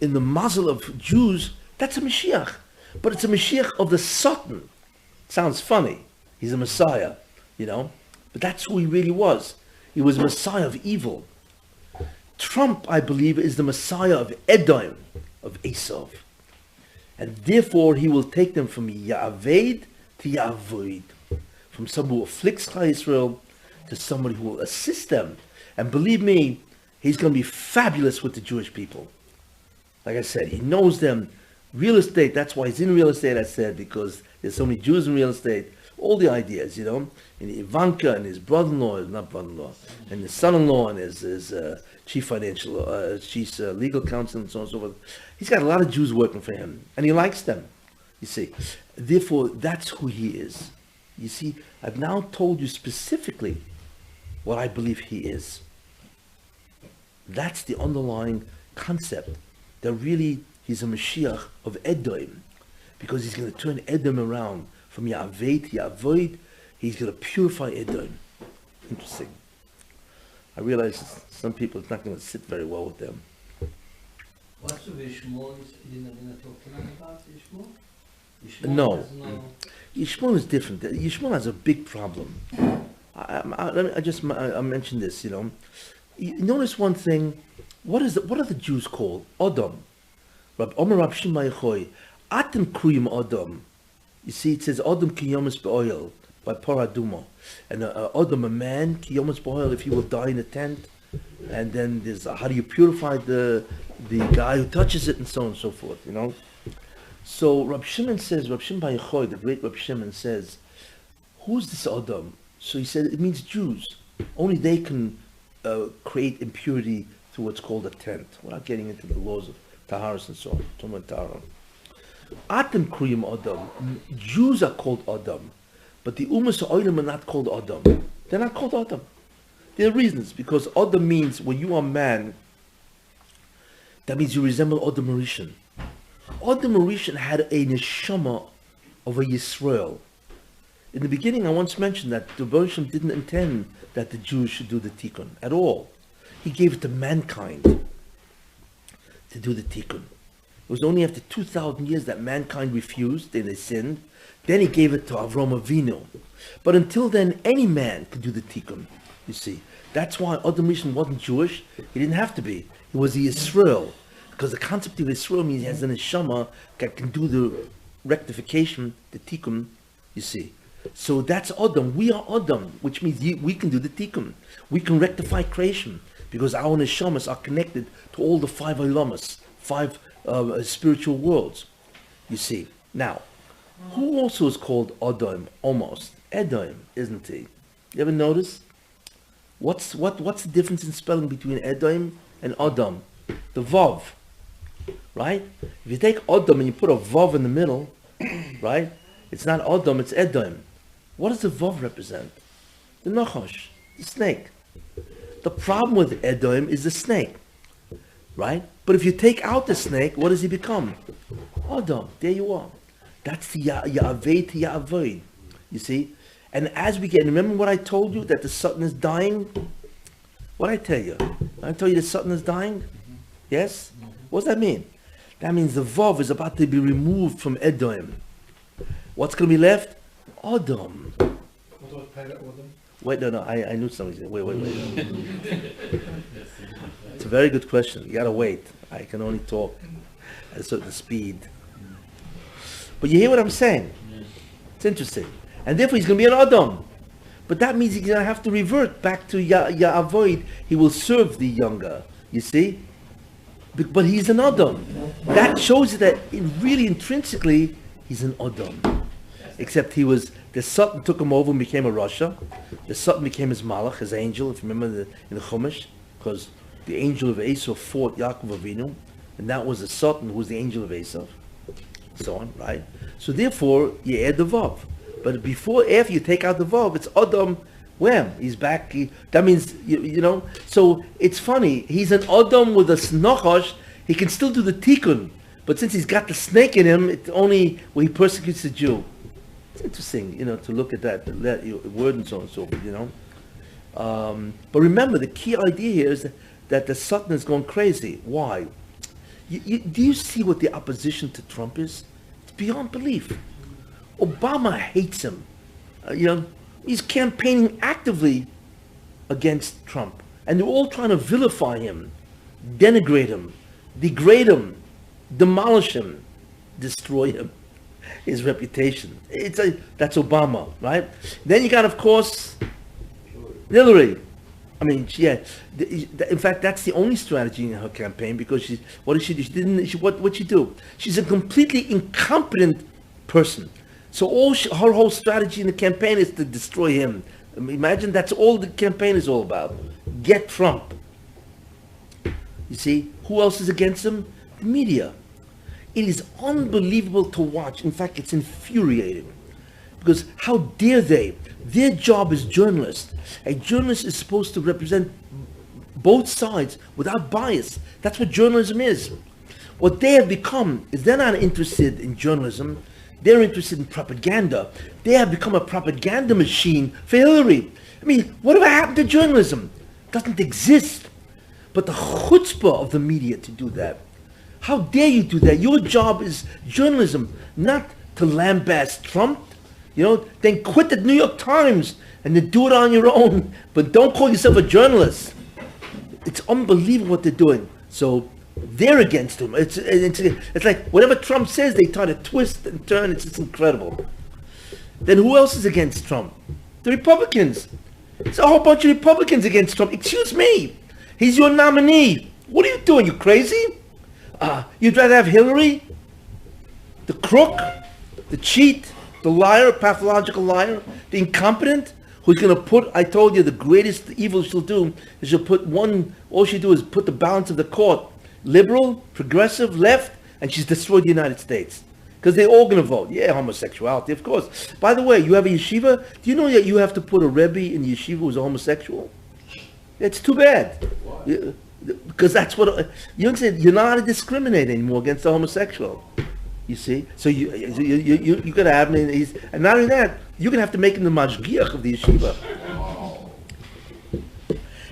in the muzzle of Jews. That's a Mashiach. But it's a Mashiach of the Sultan. Sounds funny. He's a Messiah, you know. But that's who he really was. He was a Messiah of evil. Trump, I believe, is the Messiah of Edom, of Esau. And therefore, he will take them from Ya'aved to Yavoid. From someone who afflicts Klal Yisrael to somebody who will assist them. And believe me, he's going to be fabulous with the Jewish people. Like I said, he knows them. Real estate, that's why he's in real estate, I said, because there's so many Jews in real estate. All the ideas, you know, and Ivanka and his brother-in-law, not brother-in-law, and his son-in-law and his chief financial, chief legal counsel and so on and so forth. He's got a lot of Jews working for him, and he likes them, you see. Therefore, that's who he is. You see, I've now told you specifically what I believe he is. That's the underlying concept, that really he's a Moshiach of Edom, because he's going to turn Edom around from Ya'aved to Ya'avoid. He's going to purify Edom. Interesting. I realize some people, it's not going to sit very well with them. What's the Yishmol you're talking about, Yishmol? No. Yishmol is different. Yishmol has a big problem. I mentioned this, you know. You notice one thing. What are the Jews called? Odom. Omer Rab Shimon Yochai. Atem kriyim Odom. You see, it says Odom ki yomis be'oil by Paraduma. And Odom, a man, ki yomis be'oil, if he will die in a tent. And then there's how do you purify the guy who touches it, and so on and so forth, you know. So Rab Shimon says, Rab Shimon Bar Yochai, the great Rab Shimon says, who's this Odom? So he said, it means Jews. Only they can create impurity through what's called a tent, without getting into the laws of Taharas and so on. Tumah Tahara. Atem kriyim Odom. Jews are called Odom, but the Umas Oilim are not called Odom. They're not called Odom. There are reasons, because Odom means when you are man, that means you resemble Odom Rishon. Odom Rishon had a neshama of a Yisrael. In the beginning, I once mentioned that the Moshiach didn't intend that the Jews should do the tikkun at all. He gave it to mankind to do the tikkun. It was only after 2,000 years that mankind refused and they sinned. Then he gave it to Avram Avinu. But until then, any man could do the tikkun. You see, that's why Adam Rishon wasn't Jewish. He didn't have to be. He was the Yisrael, because the concept of Yisrael means he has an neshama that can do the rectification, the tikkun. You see. So that's Adam. We are Adam, which means we can do the tikkun. We can rectify creation because our neshamas are connected to all the five olamas, five spiritual worlds. You see. Now, who also is called Adam? Almost Edom, isn't he? You ever notice? What's the difference in spelling between Edom and Adam? The vav, right? If you take Adam and you put a vav in the middle, right? It's not Adam, it's Edom. What does the vav represent? The nachash, the snake. The problem with Edom is the snake, right? But if you take out the snake, what does he become? Adam. There you are. That's the Ya'aved to Ya'avoid. You see? And as we get, remember what I told you, that the Satan is dying? What did I tell you? I told you the Satan is dying? Yes? What does that mean? That means the vav is about to be removed from Edom. What's going to be left? Adam. What was Pilate Adam? Wait, no, I knew something. Wait. It's a very good question. You gotta wait. I can only talk at a certain speed. But you hear what I'm saying? It's interesting. And therefore he's going to be an Adam. But that means he's going to have to revert back to Ya'avoid. He will serve the younger. You see? But he's an Adam. That shows you that really intrinsically he's an Adam. Except the Satan took him over and became a Rasha. The Satan became his Malach, his angel, if you remember in the Chumash, because the angel of Esau fought Yaakov Avinu, and that was the Satan who was the angel of Esau. So on, right? So therefore, you add the Vav. But after you take out the Vav, it's Adam, wham, he's back. That means, you know, so it's funny. He's an Adam with a Nachash. He can still do the Tikkun. But since he's got the snake in him, it's only when he persecutes the Jew. It's interesting, you know, to look at that word and so on and so forth, you know. But remember, the key idea here is that the Satan is going crazy. Why? Do you see what the opposition to Trump is? It's beyond belief. Obama hates him. You know, he's campaigning actively against Trump. And they're all trying to vilify him, denigrate him, degrade him, demolish him, destroy him. his reputation. That's Obama, right? Then you got, of course, Hillary. I mean, in fact, that's the only strategy in her campaign, because what did she do? What'd she do? She's a completely incompetent person. So her whole strategy in the campaign is to destroy him. I mean, imagine that's all the campaign is all about. Get Trump. You see, who else is against him? The media. It is unbelievable to watch. In fact, it's infuriating. Because how dare they? Their job as journalists. A journalist is supposed to represent both sides without bias. That's what journalism is. What they have become is they're not interested in journalism. They're interested in propaganda. They have become a propaganda machine for Hillary. I mean, whatever happened to journalism? It doesn't exist. But the chutzpah of the media to do that. How dare you do that? Your job is journalism, not to lambast Trump. You know, then quit the New York Times and then do it on your own. But don't call yourself a journalist. It's unbelievable what they're doing. So they're against him. It's like whatever Trump says, they try to twist and turn. It's just incredible. Then who else is against Trump? The Republicans. There's a whole bunch of Republicans against Trump. Excuse me. He's your nominee. What are you doing? You crazy? You'd rather have Hillary, the crook, the cheat, the liar, pathological liar, the incompetent, who's going to put, I told you, the greatest evil she'll do is she'll put all she'll do is put the balance of the court, liberal, progressive, left, and she's destroyed the United States. Because they're all going to vote. Yeah, homosexuality, of course. By the way, you have a yeshiva. Do you know that you have to put a Rebbe in the yeshiva who's a homosexual? It's too bad. Why? Because that's what, you understand, you're not allowed to discriminate anymore against the homosexual. You see? So you got to have him, and not only that, you're going to have to make him the mashgiach of the yeshiva.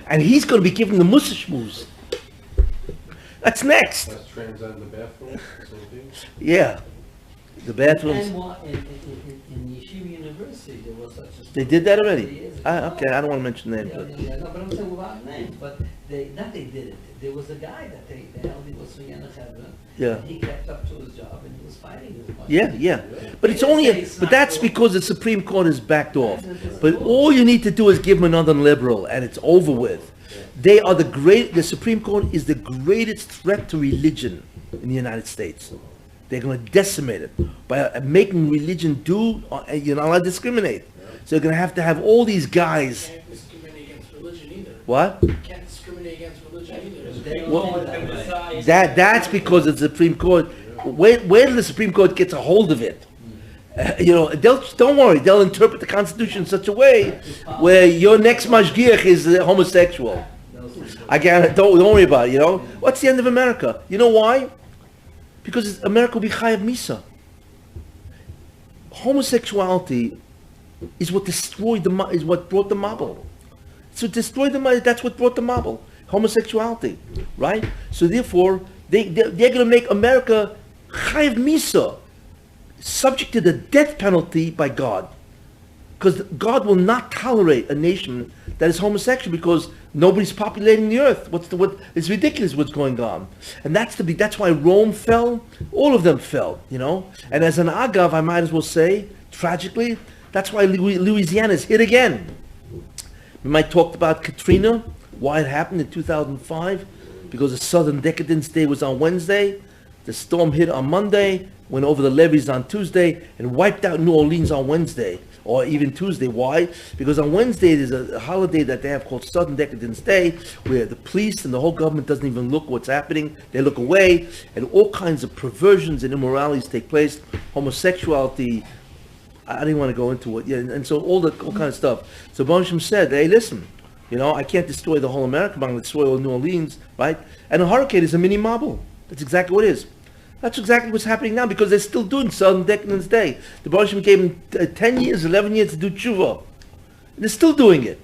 And he's going to be giving the mussar shmooze. That's next. That's trans out in the bathroom, same thing? Yeah. The bathrooms. In Yeshiva University, there was such a story. They did that already? Years Okay, ago. I don't want to mention names. No, but I'm saying without names. But they did it. There was a guy that they held, he was from Yenachevra. Yeah. He kept up to his job and he was fighting as much. Yeah. But it's only, but that's because the Supreme Court is backed off. But all you need to do is give them another liberal and it's over with. They are the Supreme Court is the greatest threat to religion in the United States. They're going to decimate it by making religion you're not allowed to discriminate. So you're going to have all these guys. You can't discriminate against religion either. What? You can't discriminate against religion either. That's because of the Supreme Court. Where the Supreme Court gets a hold of it. Don't worry, they'll interpret the Constitution in such a way where your next mashgiach is homosexual. I guarantee, don't worry about it, What's the end of America? You know why? Because America will be chayav misa. Homosexuality is what brought the Mabel. So that's what brought the Mabel. Homosexuality, right? So therefore, they're going to make America chayav misa, subject to the death penalty by God. Because God will not tolerate a nation that is homosexual because nobody's populating the earth. It's ridiculous what's going on. And that's why Rome fell. All of them fell, And as an agav, I might as well say, tragically, that's why Louisiana is hit again. We might talk about Katrina, why it happened in 2005, because the Southern Decadence Day was on Wednesday. The storm hit on Monday, went over the levees on Tuesday, and wiped out New Orleans on Wednesday. Or even Tuesday. Why? Because on Wednesday there's a holiday that they have called Southern Decadence Day, where the police and the whole government doesn't even look what's happening. They look away, and all kinds of perversions and immoralities take place. Homosexuality, I didn't want to go into it. Yeah, and so all kind of stuff. So Bonsham said, hey, listen, I can't destroy the whole America, but I'm going to destroy all New Orleans, right? And a hurricane is a mini marble. That's exactly what it is. That's exactly what's happening now, because they're still doing Southern Decadence Day. The Baruch gave them 10 years, 11 years to do tshuva. They're still doing it.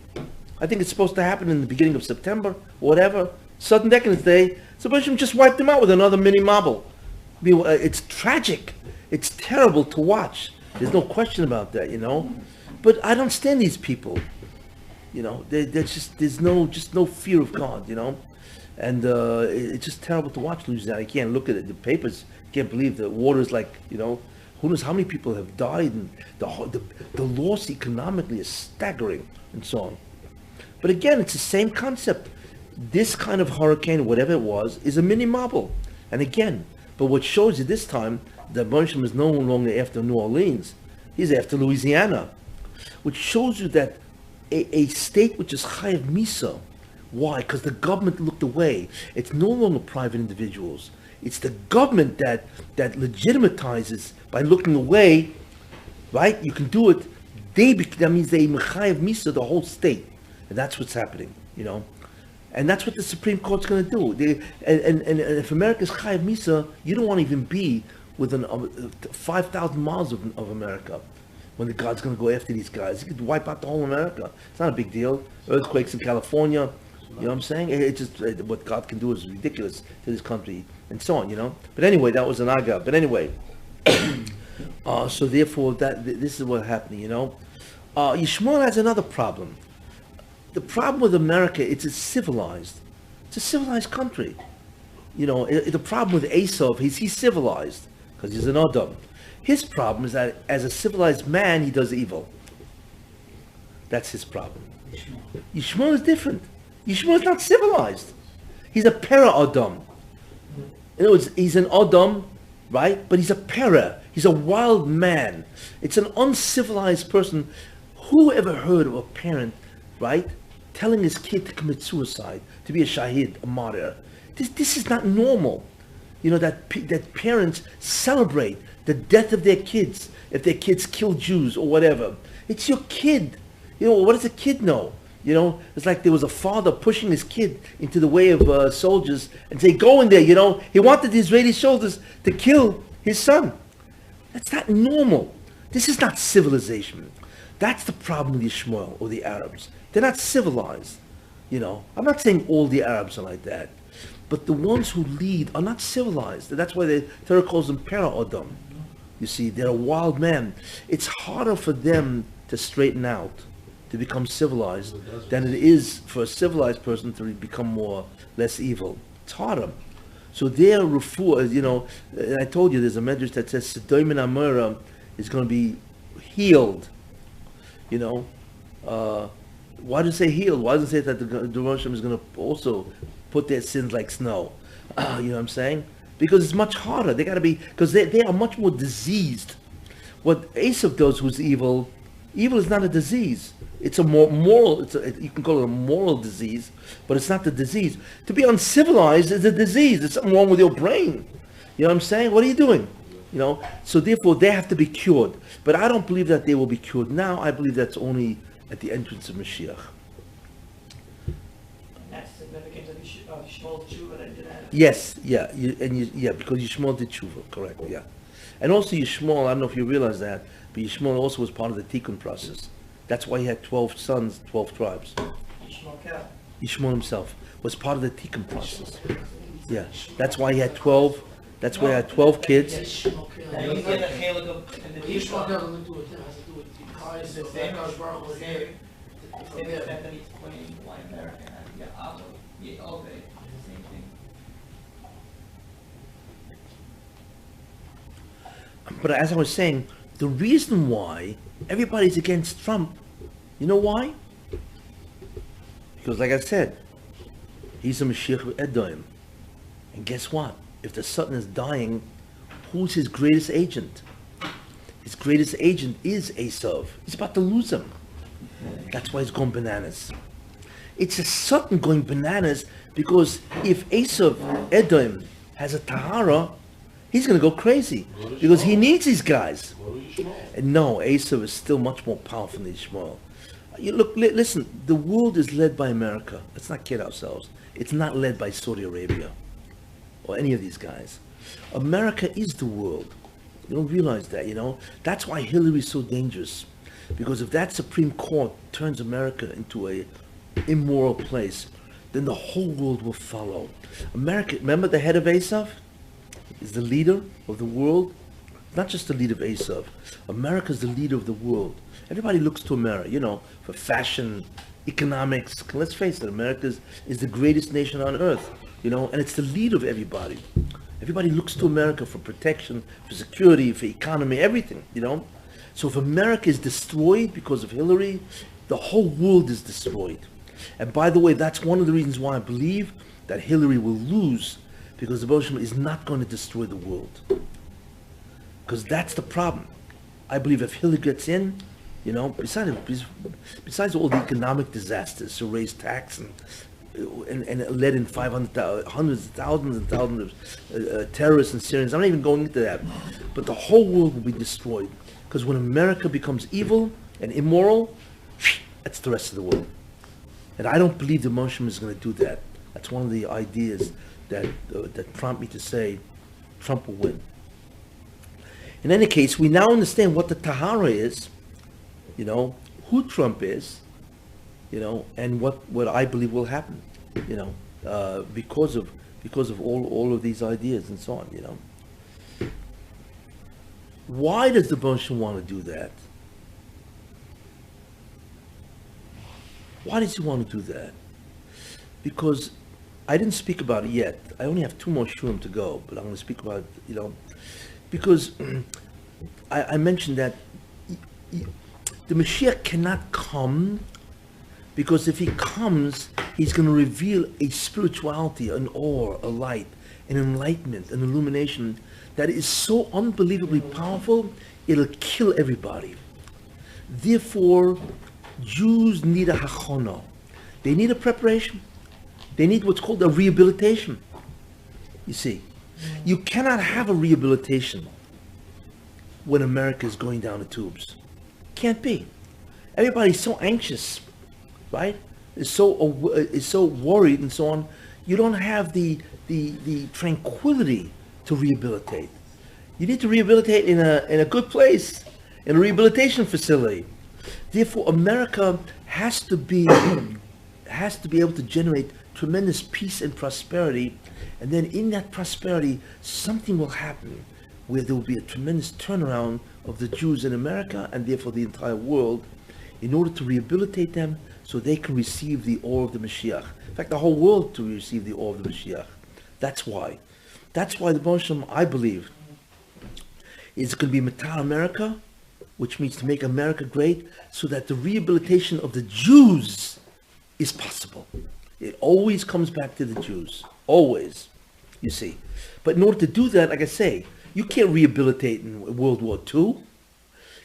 I think it's supposed to happen in the beginning of September, or whatever. Southern Decadence Day. So Baruch just wiped them out with another mini marble. It's tragic. It's terrible to watch. There's no question about that, But I don't understand these people. There's no fear of God, And it's just terrible to watch Louisiana. I can't look at it. The papers can't believe the water's like, who Who knows how many people have died, and the loss economically is staggering, and so on. But again, it's the same concept. This kind of hurricane, whatever it was, is a mini marble. And again, but what shows you this time, that Moshiach is no longer after New Orleans. He's after Louisiana. Which shows you that a state which is chayav misa. Why? Because the government looked away. It's no longer private individuals. It's the government that legitimatizes by looking away, right? You can do it. That means they chayav misa the whole state. And that's what's happening, you know. And that's what the Supreme Court's going to do. And if America's chayav misa, you don't want to even be within 5,000 miles of America. When the God's going to go after these guys, he could wipe out the whole America. It's not a big deal. Earthquakes in California, you know what I'm saying? It's just what God can do is ridiculous to this country, and so on, you know. But anyway, that was an aga. But anyway, so therefore, this is what's happening, you know. Yishmael has another problem. The problem with America, it's a civilized country. You know, the problem with Esav, he's civilized because he's an Adam. His problem is that as a civilized man, he does evil. That's his problem. Yishmael is different. Yishmael is not civilized. He's a para-Adam. In other words, he's an Adam, right? But he's a para. He's a wild man. It's an uncivilized person. Who ever heard of a parent, right, telling his kid to commit suicide, to be a shahid, a martyr? This is not normal. You know, that parents celebrate the death of their kids, if their kids kill Jews or whatever. It's your kid. You know, what does a kid know? You know, it's like there was a father pushing his kid into the way of soldiers and say, go in there, you know. He wanted the Israeli soldiers to kill his son. That's not normal. This is not civilization. That's the problem with Yishmael or the Arabs. They're not civilized. You know, I'm not saying all the Arabs are like that. But the ones who lead are not civilized. That's why the Torah calls them para-Adam. You see, they're a wild man. It's harder for them to straighten out, to become civilized, than it is for a civilized person to become less evil. It's harder. So their refuah, you know, I told you there's a medrash that says Sodom and Amorah is going to be healed. You know, why does it say healed? Why doesn't it say that the Rosh is going to also put their sins like snow? You know what I'm saying? Because it's much harder. They got to be, because they are much more diseased. What Esav does, who's evil is not a disease. It's a more moral, you can call it a moral disease, but it's not the disease. To be uncivilized is a disease. There's something wrong with your brain. You know what I'm saying? What are you doing? You know, so therefore they have to be cured. But I don't believe that they will be cured now. I believe that's only at the entrance of Moshiach. That's significant of Yishmael's tshuva that did that. Yes, yeah, because Yishmael did tshuva, correct, yeah. And also Yishmael, I don't know if you realize that, but Yishmael also was part of the tikkun process. That's why he had 12 sons, 12 tribes. Yishmael himself was part of the tikkun process. Yeah, that's why he had 12. That's why he had 12 kids. Yishmael But as I was saying, the reason why everybody's against Trump, you know why? Because like I said, he's a Moshiach Edom. And guess what? If the Satan is dying, who's his greatest agent? His greatest agent is Esav. He's about to lose him. That's why he's going bananas. It's a Satan going bananas because if Esav Edom has a Tahara, he's going to go crazy because he needs these guys. And no, Esav is still much more powerful than Yishmael. You look, listen, the world is led by America. Let's not kid ourselves. It's not led by Saudi Arabia or any of these guys. America is the world. You don't realize that, you know? That's why Hillary is so dangerous. Because if that Supreme Court turns America into a immoral place, then the whole world will follow. America, remember the head of Esav? Is the leader of the world. Not just the leader of Esav. America's the leader of the world. Everybody looks to America, you know, for fashion, economics. Let's face it, America is the greatest nation on earth, you know, and it's the leader of everybody. Everybody looks to America for protection, for security, for economy, everything, you know. So if America is destroyed because of Hillary, the whole world is destroyed. And by the way, that's one of the reasons why I believe that Hillary will lose, because the Moshiach is not going to destroy the world. Because that's the problem. I believe if Hillary gets in, you know, besides all the economic disasters, to raise tax and let in hundreds of thousands and thousands of terrorists and Syrians, I'm not even going into that. But the whole world will be destroyed. Because when America becomes evil and immoral, that's the rest of the world. And I don't believe the Moshiach is going to do that. That's one of the ideas that prompt me to say Trump will win. In any case, we now understand what the Tahara is, you know, who Trump is, you know, and what I believe will happen, you know, because of all of these ideas and so on, you know. Why does the Moshiach want to do that? Why does he want to do that? Because I didn't speak about it yet. I only have 2 more shurim to go, but I'm going to speak about it, you know, because I mentioned that the Moshiach cannot come, because if he comes, he's going to reveal a spirituality, an awe, a light, an enlightenment, an illumination that is so unbelievably powerful, it'll kill everybody. Therefore, Jews need a hachana. They need a preparation. They need what's called a rehabilitation. You see, you cannot have a rehabilitation when America is going down the tubes. Can't be. Everybody's so anxious, right? Is so worried and so on. You don't have the tranquility to rehabilitate. You need to rehabilitate in a good place, in a rehabilitation facility. Therefore, America has to be able to generate tremendous peace and prosperity, and then in that prosperity, something will happen where there will be a tremendous turnaround of the Jews in America and therefore the entire world, in order to rehabilitate them so they can receive the awe of the Moshiach. In fact, the whole world to receive the awe of the Moshiach. That's why. That's why the Moshiach, I believe, is going to be Matar America, which means to make America great, so that the rehabilitation of the Jews is possible. It always comes back to the Jews. Always. You see. But in order to do that, like I say, you can't rehabilitate in World War II.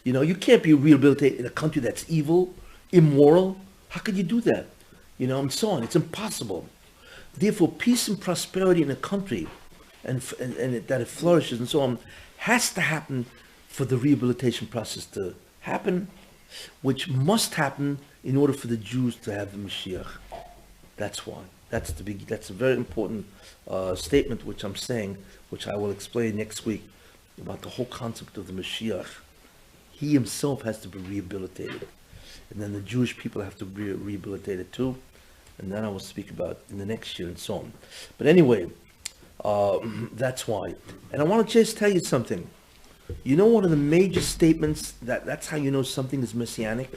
You know, you can't be rehabilitated in a country that's evil, immoral. How could you do that? You know, and so on. It's impossible. Therefore, peace and prosperity in a country, and that it flourishes and so on, has to happen for the rehabilitation process to happen, which must happen in order for the Jews to have the Mashiach. That's why. That's a very important statement which I'm saying, which I will explain next week, about the whole concept of the Mashiach. He himself has to be rehabilitated. And then the Jewish people have to be rehabilitated too. And then I will speak about in the next year and so on. But anyway, that's why. And I want to just tell you something. You know, one of the major statements that's how you know something is messianic?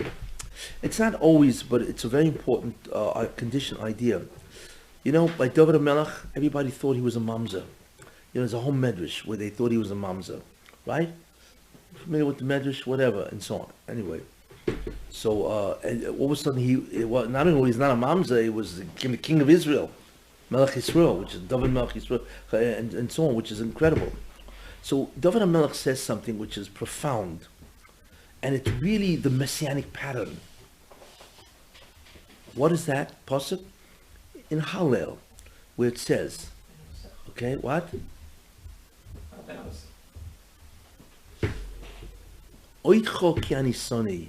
It's not always, but it's a very important condition, idea. You know, by David HaMelech, everybody thought he was a mamzer. You know, there's a whole medrash where they thought he was a mamzer, right? Familiar with the medrash, whatever, and so on. Anyway, so and all of a sudden not only he's not a mamzer, he was the king of Israel, Melech Yisrael, which is David Melech Yisrael, and so on, which is incredible. So David HaMelech says something which is profound, and it's really the messianic pattern. What is that pasuk? In Hallel, where it says, okay, what? Oitcho ki ani soni.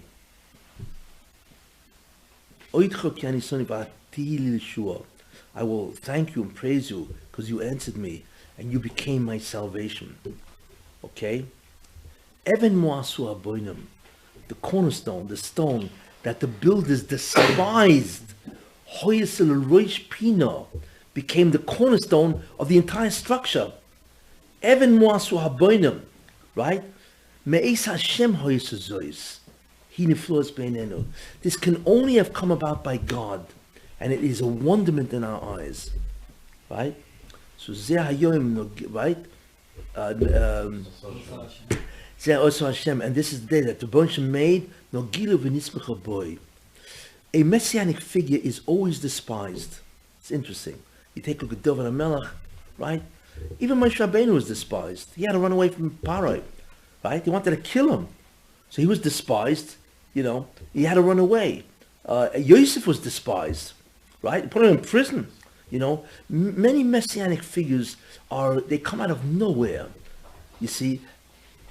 Oitcho ki ani soni v'ati li Yeshua. I will thank you and praise you because you answered me and you became my salvation. Okay? Even moasu aboinim, the cornerstone, the stone that the builders despised, Hoyesel Roish Pino, became the cornerstone of the entire structure. Even moasu aboinim, right? Me'es Hashem hoyesel zois. This can only have come about by God, and it is a wonderment in our eyes, right? So Zeh Hayoim, right? Zeh also Hashem, and this is the day that the Rebbeinu Shem made Nogilu v'nismecha boy. A messianic figure is always despised. It's interesting. You take a look at David HaMelech, right? Even Moshe Rabbeinu was despised. He had to run away from Parai, right? They wanted to kill him. So he was despised, you know. He had to run away. Yosef was despised, right? They put him in prison, you know. Many messianic figures they come out of nowhere, you see.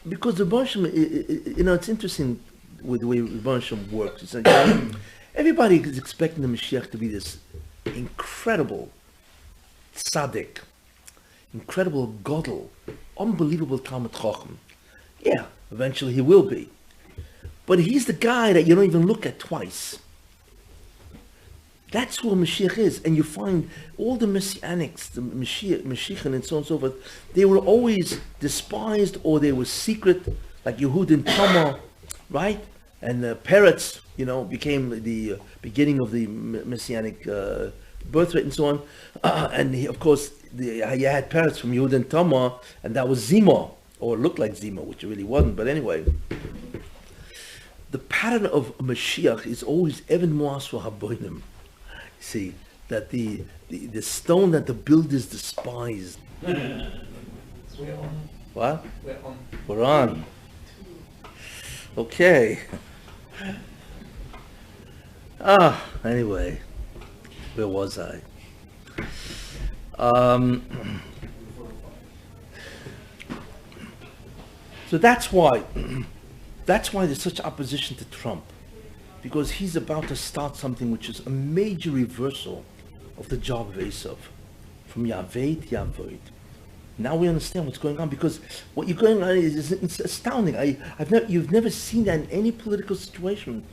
Because the Rebbeinu Shem, you know, it's interesting with the way the Rebbeinu Shem works. It's like, everybody is expecting the Moshiach to be this incredible tzaddik, incredible godel, unbelievable Talmid Chacham. Yeah, eventually he will be. But he's the guy that you don't even look at twice. That's who Mashiach is. And you find all the Messianics, the Mashiach and so on and so forth, they were always despised or they were secret, like Yehud and Tamar, right? And Peretz, you know, became the beginning of the Messianic birthright and so on. And of course, you had Peretz from Yehud and Tamar, and that was Zima, or looked like Zima, which it really wasn't. But anyway, the pattern of Mashiach is always Even Moaswa Haboinim. See, that the stone that the builders despised. We're on. What? We're on. We're on. Okay. Anyway, where was I? So that's why there's such opposition to Trump, because he's about to start something which is a major reversal of the job of Esav, from Yahweh to Yahweh. Now we understand what's going on, because what you're going on is it's astounding. You've never seen that in any political situation.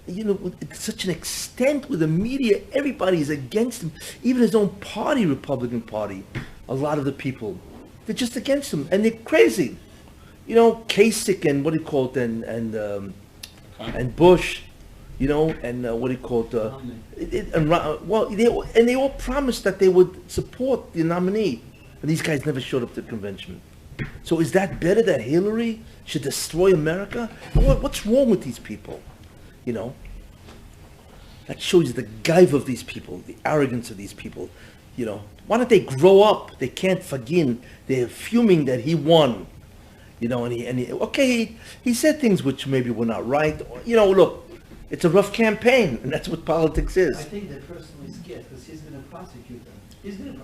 You know, to such an extent with the media, everybody is against him. Even his own party, Republican Party, a lot of the people, they're just against him, and they're crazy. You know, Kasich and what do you call it, and Bush, you know, and what do you call it, they all promised that they would support the nominee, and these guys never showed up to the convention. So is that better that Hillary should destroy America? What's wrong with these people? You know, that shows you the gaiva of these people, the arrogance of these people. You know, why don't they grow up? They can't forgive. They're fuming that he won. You know, he said things which maybe were not right. You know, look, it's a rough campaign, and that's what politics is. I think they're personally scared because he's going to prosecute them.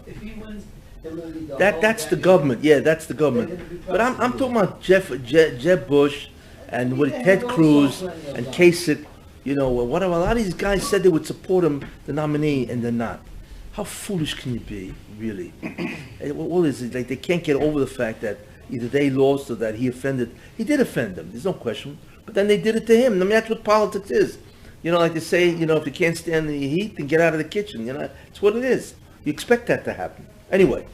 If he wins, they're going to be That's the government. Yeah, that's the government. But I'm talking about Jeb Bush and Ted Cruz and Kasich. You know, whatever. A lot of these guys said they would support him, the nominee, and they're not. How foolish can you be, really? What is it? Like, they can't get over the fact that either they lost or that he offended. He did offend them. There's no question. But then they did it to him. I mean, that's what politics is. You know, like they say, you know, if you can't stand the heat, then get out of the kitchen. You know, it's what it is. You expect that to happen. Anyway.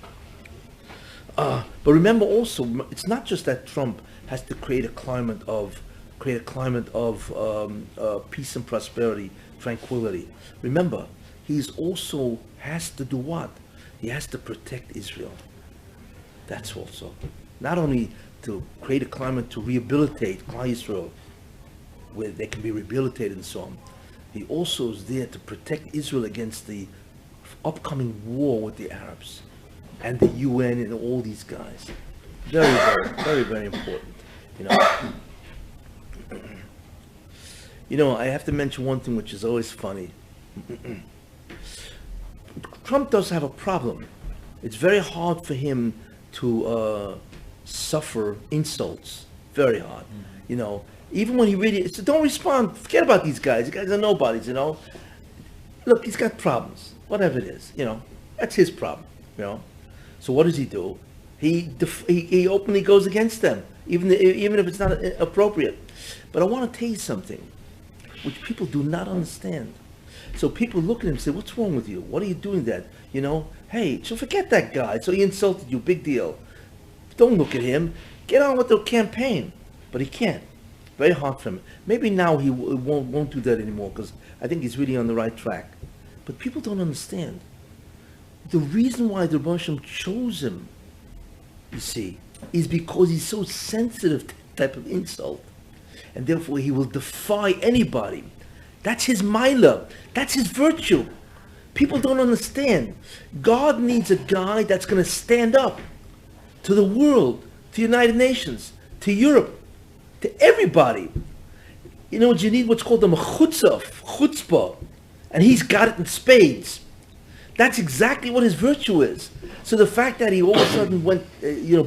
But remember also, it's not just that Trump has to create a climate of peace and prosperity, tranquility. Remember, he's also has to do what? He has to protect Israel. That's also. Not only to create a climate to rehabilitate Klal Israel, where they can be rehabilitated and so on. He also is there to protect Israel against the upcoming war with the Arabs and the UN and all these guys. Very, very, very, very important. You know. You know, I have to mention one thing which is always funny. Trump does have a problem. It's very hard for him to suffer insults. Very hard. You know, even when he really, so don't respond. Forget about these guys. These guys are nobodies, you know. Look, he's got problems. Whatever it is, you know. That's his problem, you know. So what does he do? He openly goes against them, even if it's not appropriate. But I want to tell you something, which people do not understand. So people look at him and say, what's wrong with you? What are you doing that? You know, hey, so forget that guy. So he insulted you, big deal. Don't look at him. Get on with the campaign. But he can't. Very hard for him. Maybe now he won't do that anymore because I think he's really on the right track. But people don't understand. the reason why the Rebbe Hashem chose him, you see, is because he's so sensitive to that type of insult. And therefore he will defy anybody. That's his milah. That's his virtue. People don't understand. God needs a guy that's going to stand up to the world, to the United Nations, to Europe, to everybody. You know, you need what's called a chutzpah, and he's got it in spades. That's exactly what his virtue is. So the fact that he all of a sudden went,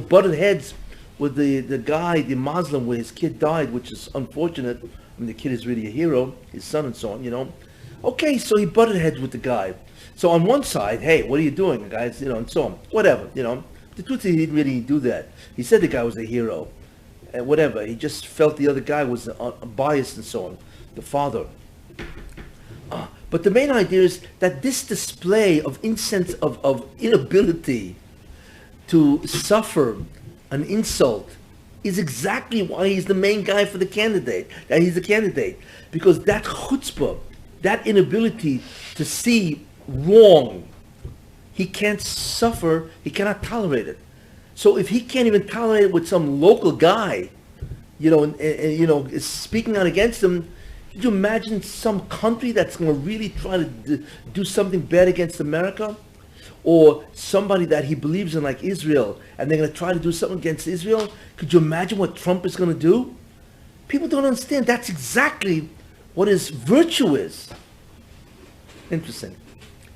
butted heads with the guy, the Muslim, where his kid died, which is unfortunate. I mean, the kid is really a hero, his son and so on, Okay, so he butted heads with the guy. So on one side, hey, what are you doing, guys? And so on. Whatever, The truth is he didn't really do that. He said the guy was a hero. And whatever. He just felt the other guy was biased and so on. The father. But the main idea is that this display of of inability to suffer an insult is exactly why he's the main guy for the candidate. That he's the candidate. Because that chutzpah, that inability to see wrong, he can't suffer, he cannot tolerate it. So if he can't even tolerate it with some local guy, is speaking out against him, could you imagine some country that's going to really try to do something bad against America? Or somebody that he believes in, like Israel, and they're going to try to do something against Israel? Could you imagine what Trump is going to do? People don't understand. That's exactly what his virtue is. Interesting.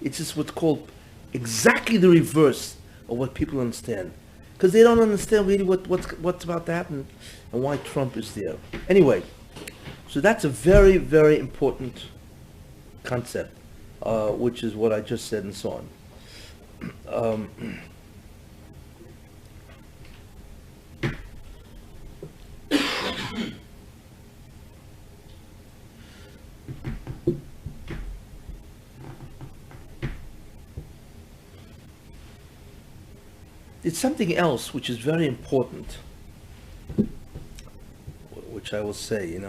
It's just what's called exactly the reverse of what people understand. Because they don't understand really what's about to happen and why Trump is there. Anyway, so that's a very, very important concept, which is what I just said and so on. It's something else which is very important, which I will say,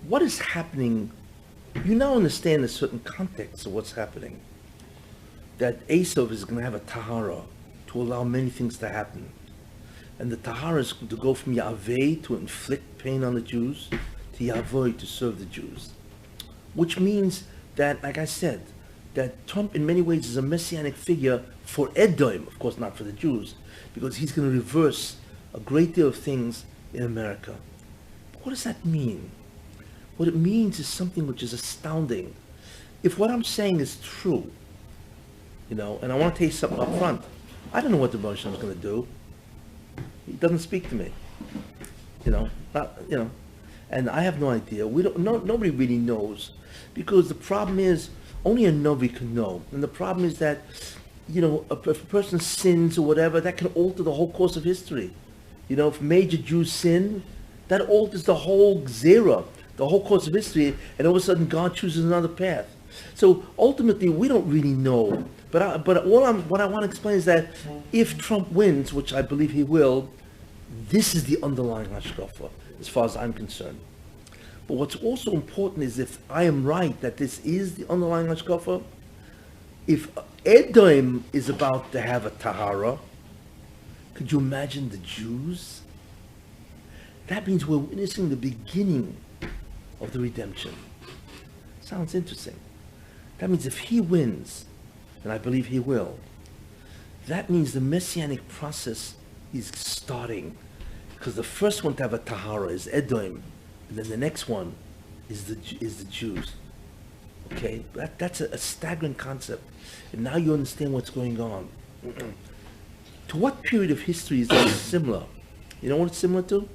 What is happening? You now understand a certain context of what's happening. That Esav is going to have a tahara to allow many things to happen. And the tahara is to go from Yahweh to inflict pain on the Jews to Yahweh to serve the Jews. Which means that, like I said, that Trump in many ways is a messianic figure for Edom, of course not for the Jews, because he's going to reverse a great deal of things in America. But what does that mean? What it means is something which is astounding. If what I'm saying is true, and I want to tell you something up front, I don't know what the Moshiach is going to do. He doesn't speak to me, and I have no idea. Nobody really knows, because the problem is, only a Novi can know. And the problem is that, if a person sins or whatever, that can alter the whole course of history. If major Jews sin, that alters the whole zera, the whole course of history, and all of a sudden God chooses another path. So ultimately, we don't really know. But what I want to explain is that if Trump wins, which I believe he will, this is the underlying hashkafa, as far as I'm concerned. But what's also important is, if I am right that this is the underlying hashkafa, if Edom is about to have a tahara, could you imagine the Jews? That means we're witnessing the beginning of the redemption. Sounds interesting. That means if he wins, and I believe he will, that means the messianic process is starting. Because the first one to have a tahara is Edom, and then the next one is the Jews. Okay, that's a staggering concept, and now you understand what's going on. To what period of history is this similar? You know what it's similar to?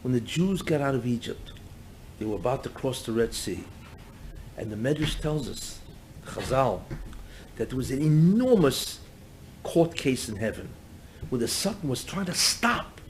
When the Jews got out of Egypt, they were about to cross the Red Sea, and the Medrash tells us, Chazal, that there was an enormous court case in heaven, where the Satan was trying to stop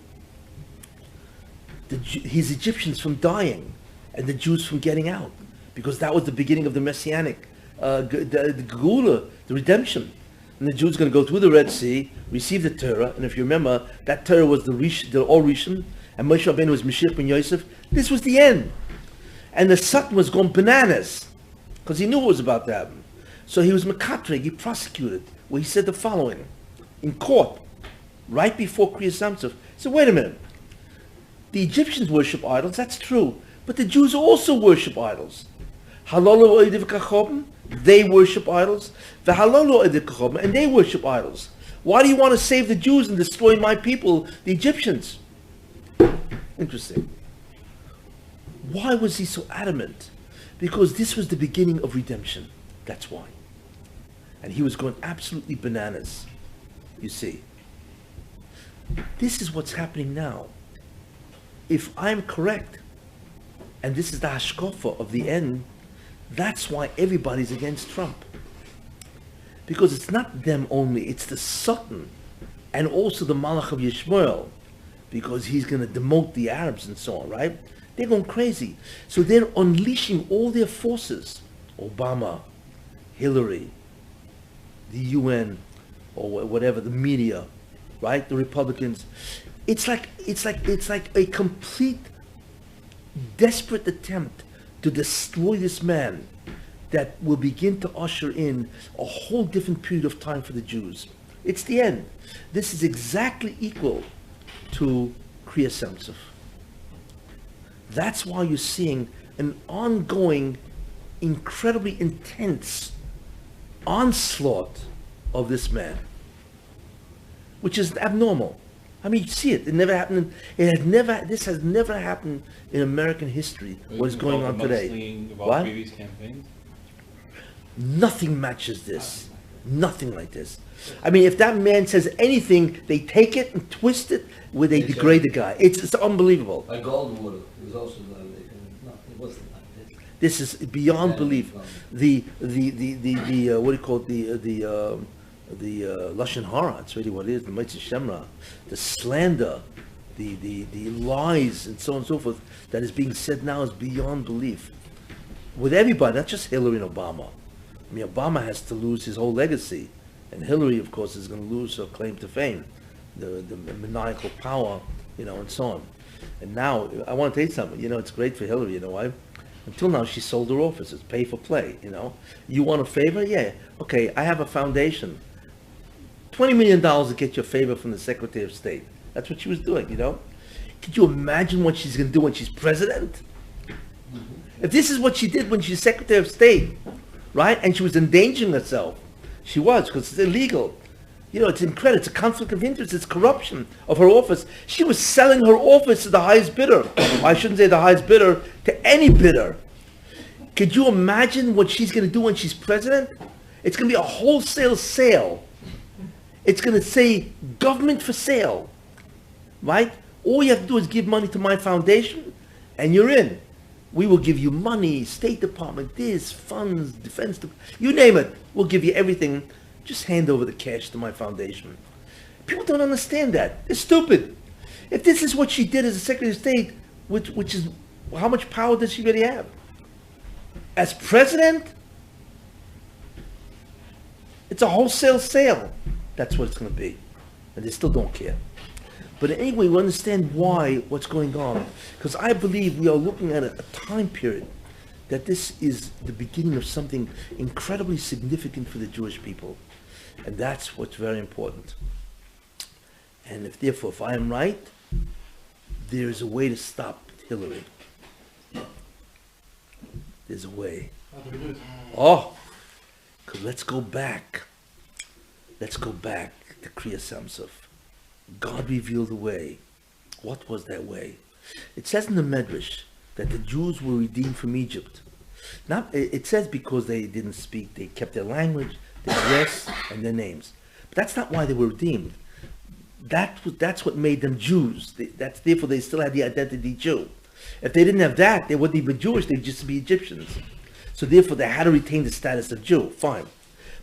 his Egyptians from dying and the Jews from getting out, because that was the beginning of the messianic, the Geula, the redemption. And the Jews are going to go through the Red Sea, receive the Torah, and if you remember, that Torah was the Or Rishon, and Moshe Rabbeinu was Mashiach ben Yosef. This was the end. And the Satan was going bananas, because he knew what was about to happen. So he was mekatrig, he prosecuted, where he said the following, in court, right before Kriya Samsov. He said, wait a minute, the Egyptians worship idols, that's true, but the Jews also worship idols. They worship idols, and they worship idols. Why do you want to save the Jews and destroy my people, the Egyptians? Interesting. Why was he so adamant? Because this was the beginning of redemption. That's why. And he was going absolutely bananas, you see. This is what's happening now. If I'm correct, and this is the hashkafa of the end, that's why everybody's against Trump. Because it's not them only, it's the Sultan and also the Malach of Yishmael, because he's going to demote the Arabs and so on, right? They're going crazy. So they're unleashing all their forces. Obama, Hillary, the UN, or whatever, the media, right? The Republicans. It's like a complete desperate attempt to destroy this man that will begin to usher in a whole different period of time for the Jews. It's the end. This is exactly equal to Kriya Samsov. That's why you're seeing an ongoing, incredibly intense onslaught of this man, which is abnormal. I mean, you see it. It never happened. This has never happened in American history. What is going on today? What? Campaigns? Nothing matches this. Nothing like this. I mean, if that man says anything, they take it and twist it where they degrade the guy. It's unbelievable. Like Goldwater, it was also no, it wasn't like this. This is beyond belief. The what do you call it? The lashon hara. It's really what it is. The mitzvah shemra, the slander, the lies, and so on and so forth that is being said now is beyond belief. With everybody, not just Hillary and Obama. I mean, Obama has to lose his whole legacy, and Hillary, of course, is going to lose her claim to fame, the maniacal power, and so on. And now, I want to tell you something. It's great for Hillary. You know why? Until now, she sold her offices, pay for play. You want a favor? Yeah. Okay, I have a foundation. $20 million to get you a favor from the Secretary of State. That's what she was doing. Could you imagine what she's going to do when she's president? If this is what she did when she's Secretary of State, right? And she was endangering herself. She was, because it's illegal. It's incredible. It's a conflict of interest. It's corruption of her office. She was selling her office to the highest bidder. I shouldn't say the highest bidder, to any bidder. Could you imagine what she's going to do when she's president? It's going to be a wholesale sale. It's going to say government for sale, right? All you have to do is give money to my foundation, and you're in. We will give you money, State Department, this, funds, Defense Department, you name it. We'll give you everything. Just hand over the cash to my foundation. People don't understand that. It's stupid. If this is what she did as a Secretary of State, which is, how much power does she really have? As president, it's a wholesale sale. That's what it's going to be. And they still don't care. But anyway, we understand what's going on. Because I believe we are looking at a time period that this is the beginning of something incredibly significant for the Jewish people. And that's what's very important. And therefore, if I am right, there is a way to stop Hillary. There's a way. Oh, because let's go back. Let's go back to Kriya Samsov. God revealed the way. What was that way? It says in the Medrash that the Jews were redeemed from Egypt. It says because they didn't speak, they kept their language, their dress, and their names. But that's not why they were redeemed. That's what made them Jews. Therefore, they still had the identity Jew. If they didn't have that, they wouldn't even be Jewish, they'd just be Egyptians. So therefore, they had to retain the status of Jew. Fine.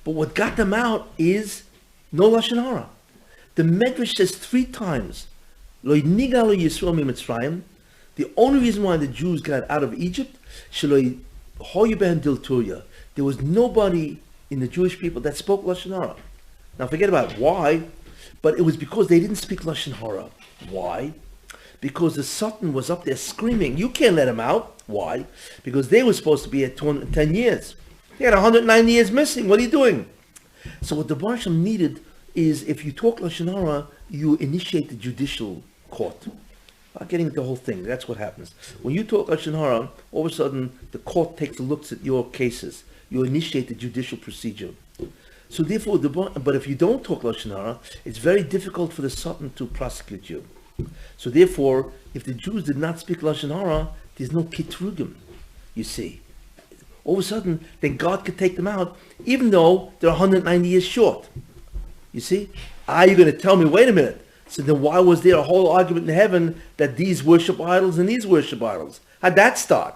But what got them out is no lashon hara. The Medrash says 3 times, Lo niga lo Yisrael mi Mitzrayim. The only reason why the Jews got out of Egypt, shelo hoyu behen dilturia. There was nobody in the Jewish people that spoke lashon hara. Now forget about why, but it was because they didn't speak lashon hara. Why? Because the Sultan was up there screaming, you can't let him out. Why? Because they were supposed to be at 10 years. They had 190 years missing. What are you doing? So what the Baruch Hashem needed is, if you talk Lashon Hara, you initiate the judicial court. Not getting into the whole thing. That's what happens. When you talk Lashon Hara, all of a sudden the court takes a look at your cases. You initiate the judicial procedure. So therefore, but if you don't talk Lashon Hara, it's very difficult for the Sultan to prosecute you. So therefore, if the Jews did not speak Lashon Hara, there's no kitrugim, you see. All of a sudden, then God could take them out, even though they're 190 years short. You see? You're going to tell me, wait a minute. So then why was there a whole argument in heaven that these worship idols and these worship idols? How'd that start?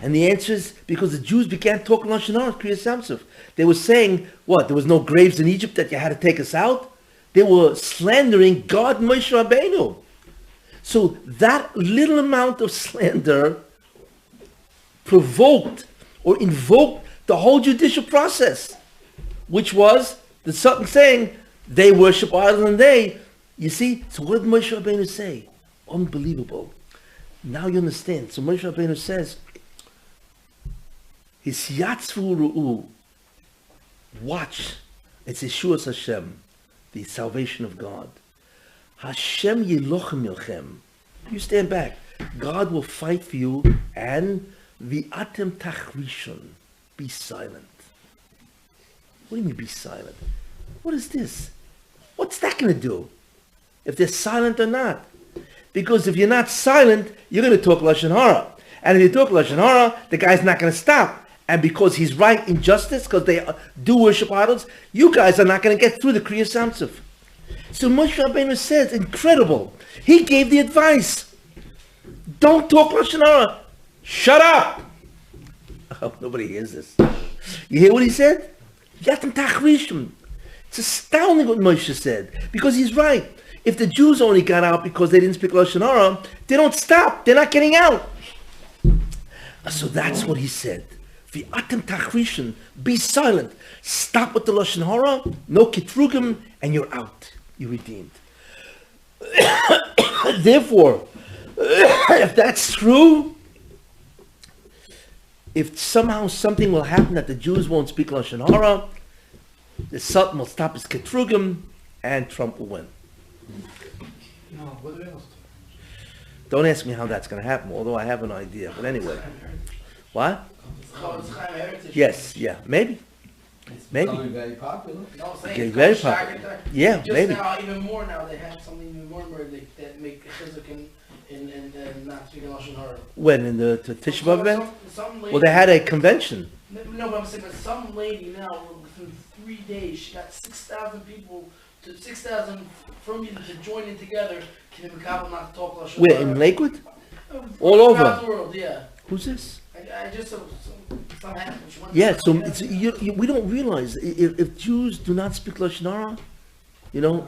And the answer is because the Jews began talking Lashon Hara, Kriyas Yamsuf. They were saying, what, there was no graves in Egypt that you had to take us out? They were slandering God and Moshe Rabbeinu. So that little amount of slander provoked or invoked the whole judicial process, which was the Sultan saying, they worship idols and they, you see, so what did Moshe Rabbeinu say? Unbelievable. Now you understand. So Moshe Rabbeinu says, Hisyatzvu ru'u, watch, it's Yeshua's Hashem, the salvation of God. Hashem yilochem yilchem. You stand back. God will fight for you, and v'atem tachrishon, be silent. What do you mean be silent? What is this? What's that going to do? If they're silent or not? Because if you're not silent, you're going to talk Lashon Hara. And if you talk Lashon Hara, the guy's not going to stop. And because he's right in justice, because they do worship idols, you guys are not going to get through the Kriyas Yamsuf. So Moshe Rabbeinu says, incredible. He gave the advice. Don't talk Lashon Hara. Shut up. Oh, nobody hears this. You hear what he said? Yatem tachrishim. It's astounding what Moshe said, because he's right. If the Jews only got out because they didn't speak Lashon Hara, they don't stop. They're not getting out. So that's what he said. V'atem tachrishim, be silent. Stop with the Lashon Hara, no kitrugim, and you're out. You're redeemed. Therefore, if that's true, if somehow something will happen that the Jews won't speak Lashon Hara, the Sultan will stop his kitrugim, and Trump will win. No, what else? Don't ask me how that's going to happen, although I have an idea. But anyway. What? Yes, yeah, maybe. Maybe. Becoming very popular. No, I'm Getting very popular. Yeah, just maybe. now, even more now, they have something even more that make chizuk and not speaking Lashon Hara. When, in the Tisha B'Av event? Some lady, Well, they had a convention. No, but I'm saying, but some lady now, within 3 days, she got 6,000 people, 6,000 from you to join in together. Can the Makabal not talk Lashon Hara? Where, in Lakewood? All over. Throughout the world, yeah. Who's this? I just something happened. Yeah, so it's, we don't realize, if Jews do not speak Lashon Hara, you know,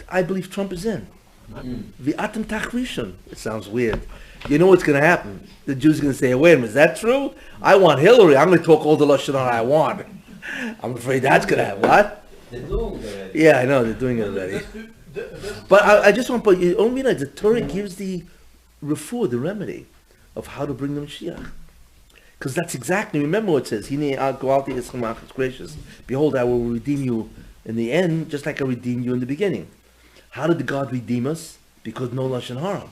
I believe Trump is in. V'atem tachrishon. It sounds weird. You know what's going to happen? The Jews are going to say, wait a minute, is that true? I want Hillary. I'm going to talk all the Lashon Hara I want. I'm afraid that's going to happen. What? They're doing it already. Yeah, I know, they're doing it already. But I just want to put, you don't realize the Torah gives the refuah, the remedy of how to bring the Moshiach. Because that's exactly, remember what it says, Hine go out the gracious. Behold, I will redeem you in the end, just like I redeemed you in the beginning. How did God redeem us? Because no Lashon Hara.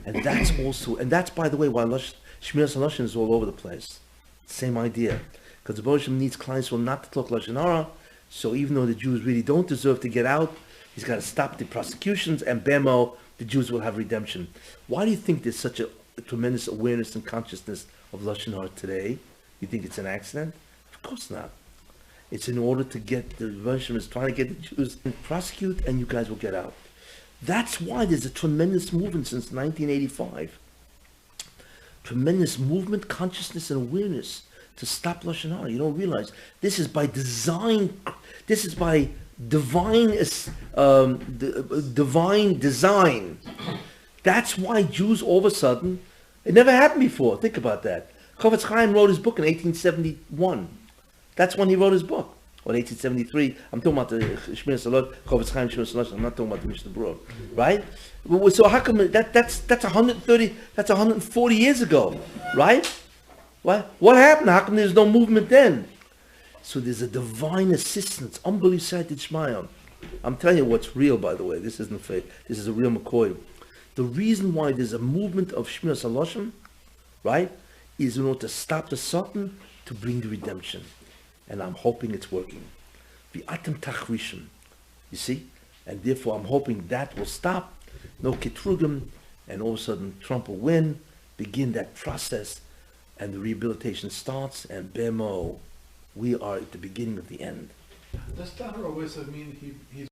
And that's also, and that's, by the way, why Shmiras HaLashon is all over the place. Same idea. Because the Baruch Hashem needs clients will not to talk Lashon Hara, so even though the Jews really don't deserve to get out, he's got to stop the prosecutions, and Bemo, the Jews will have redemption. Why do you think there's such a tremendous awareness and consciousness of Lashon Hara today? You think it's an accident? Of course not. It's in order to get, the Baruch Hashem is trying to get the Jews to prosecute, and you guys will get out. That's why there's a tremendous movement since 1985. Tremendous movement, consciousness, and awareness to stop Lashon Hara. You don't realize this is by design. This is by divine design. That's why Jews all of a sudden, it never happened before. Think about that. Chofetz Chaim wrote his book in 1871. That's when he wrote his book. Or 1873. I'm talking about the Shmiras HaLashon, Chofetz Chaim Shmiras HaLashon. I'm not talking about the Mishnah Berurah, right? So how come that's 130? That's 140 years ago, right? What happened? How come there's no movement then? So there's a divine assistance. Unbelievable Shmayan. I'm telling you what's real, by the way. This isn't fake. This is a real McCoy. The reason why there's a movement of Shmiras Haloshim, right, is in order to stop the Satan to bring the redemption. And I'm hoping it's working. V'atem tachrishim. You see? And therefore I'm hoping that will stop. No Ketrugim. And all of a sudden Trump will win. Begin that process. And the rehabilitation starts. And Bemo, we are at the beginning of the end. Does Tahar always mean he's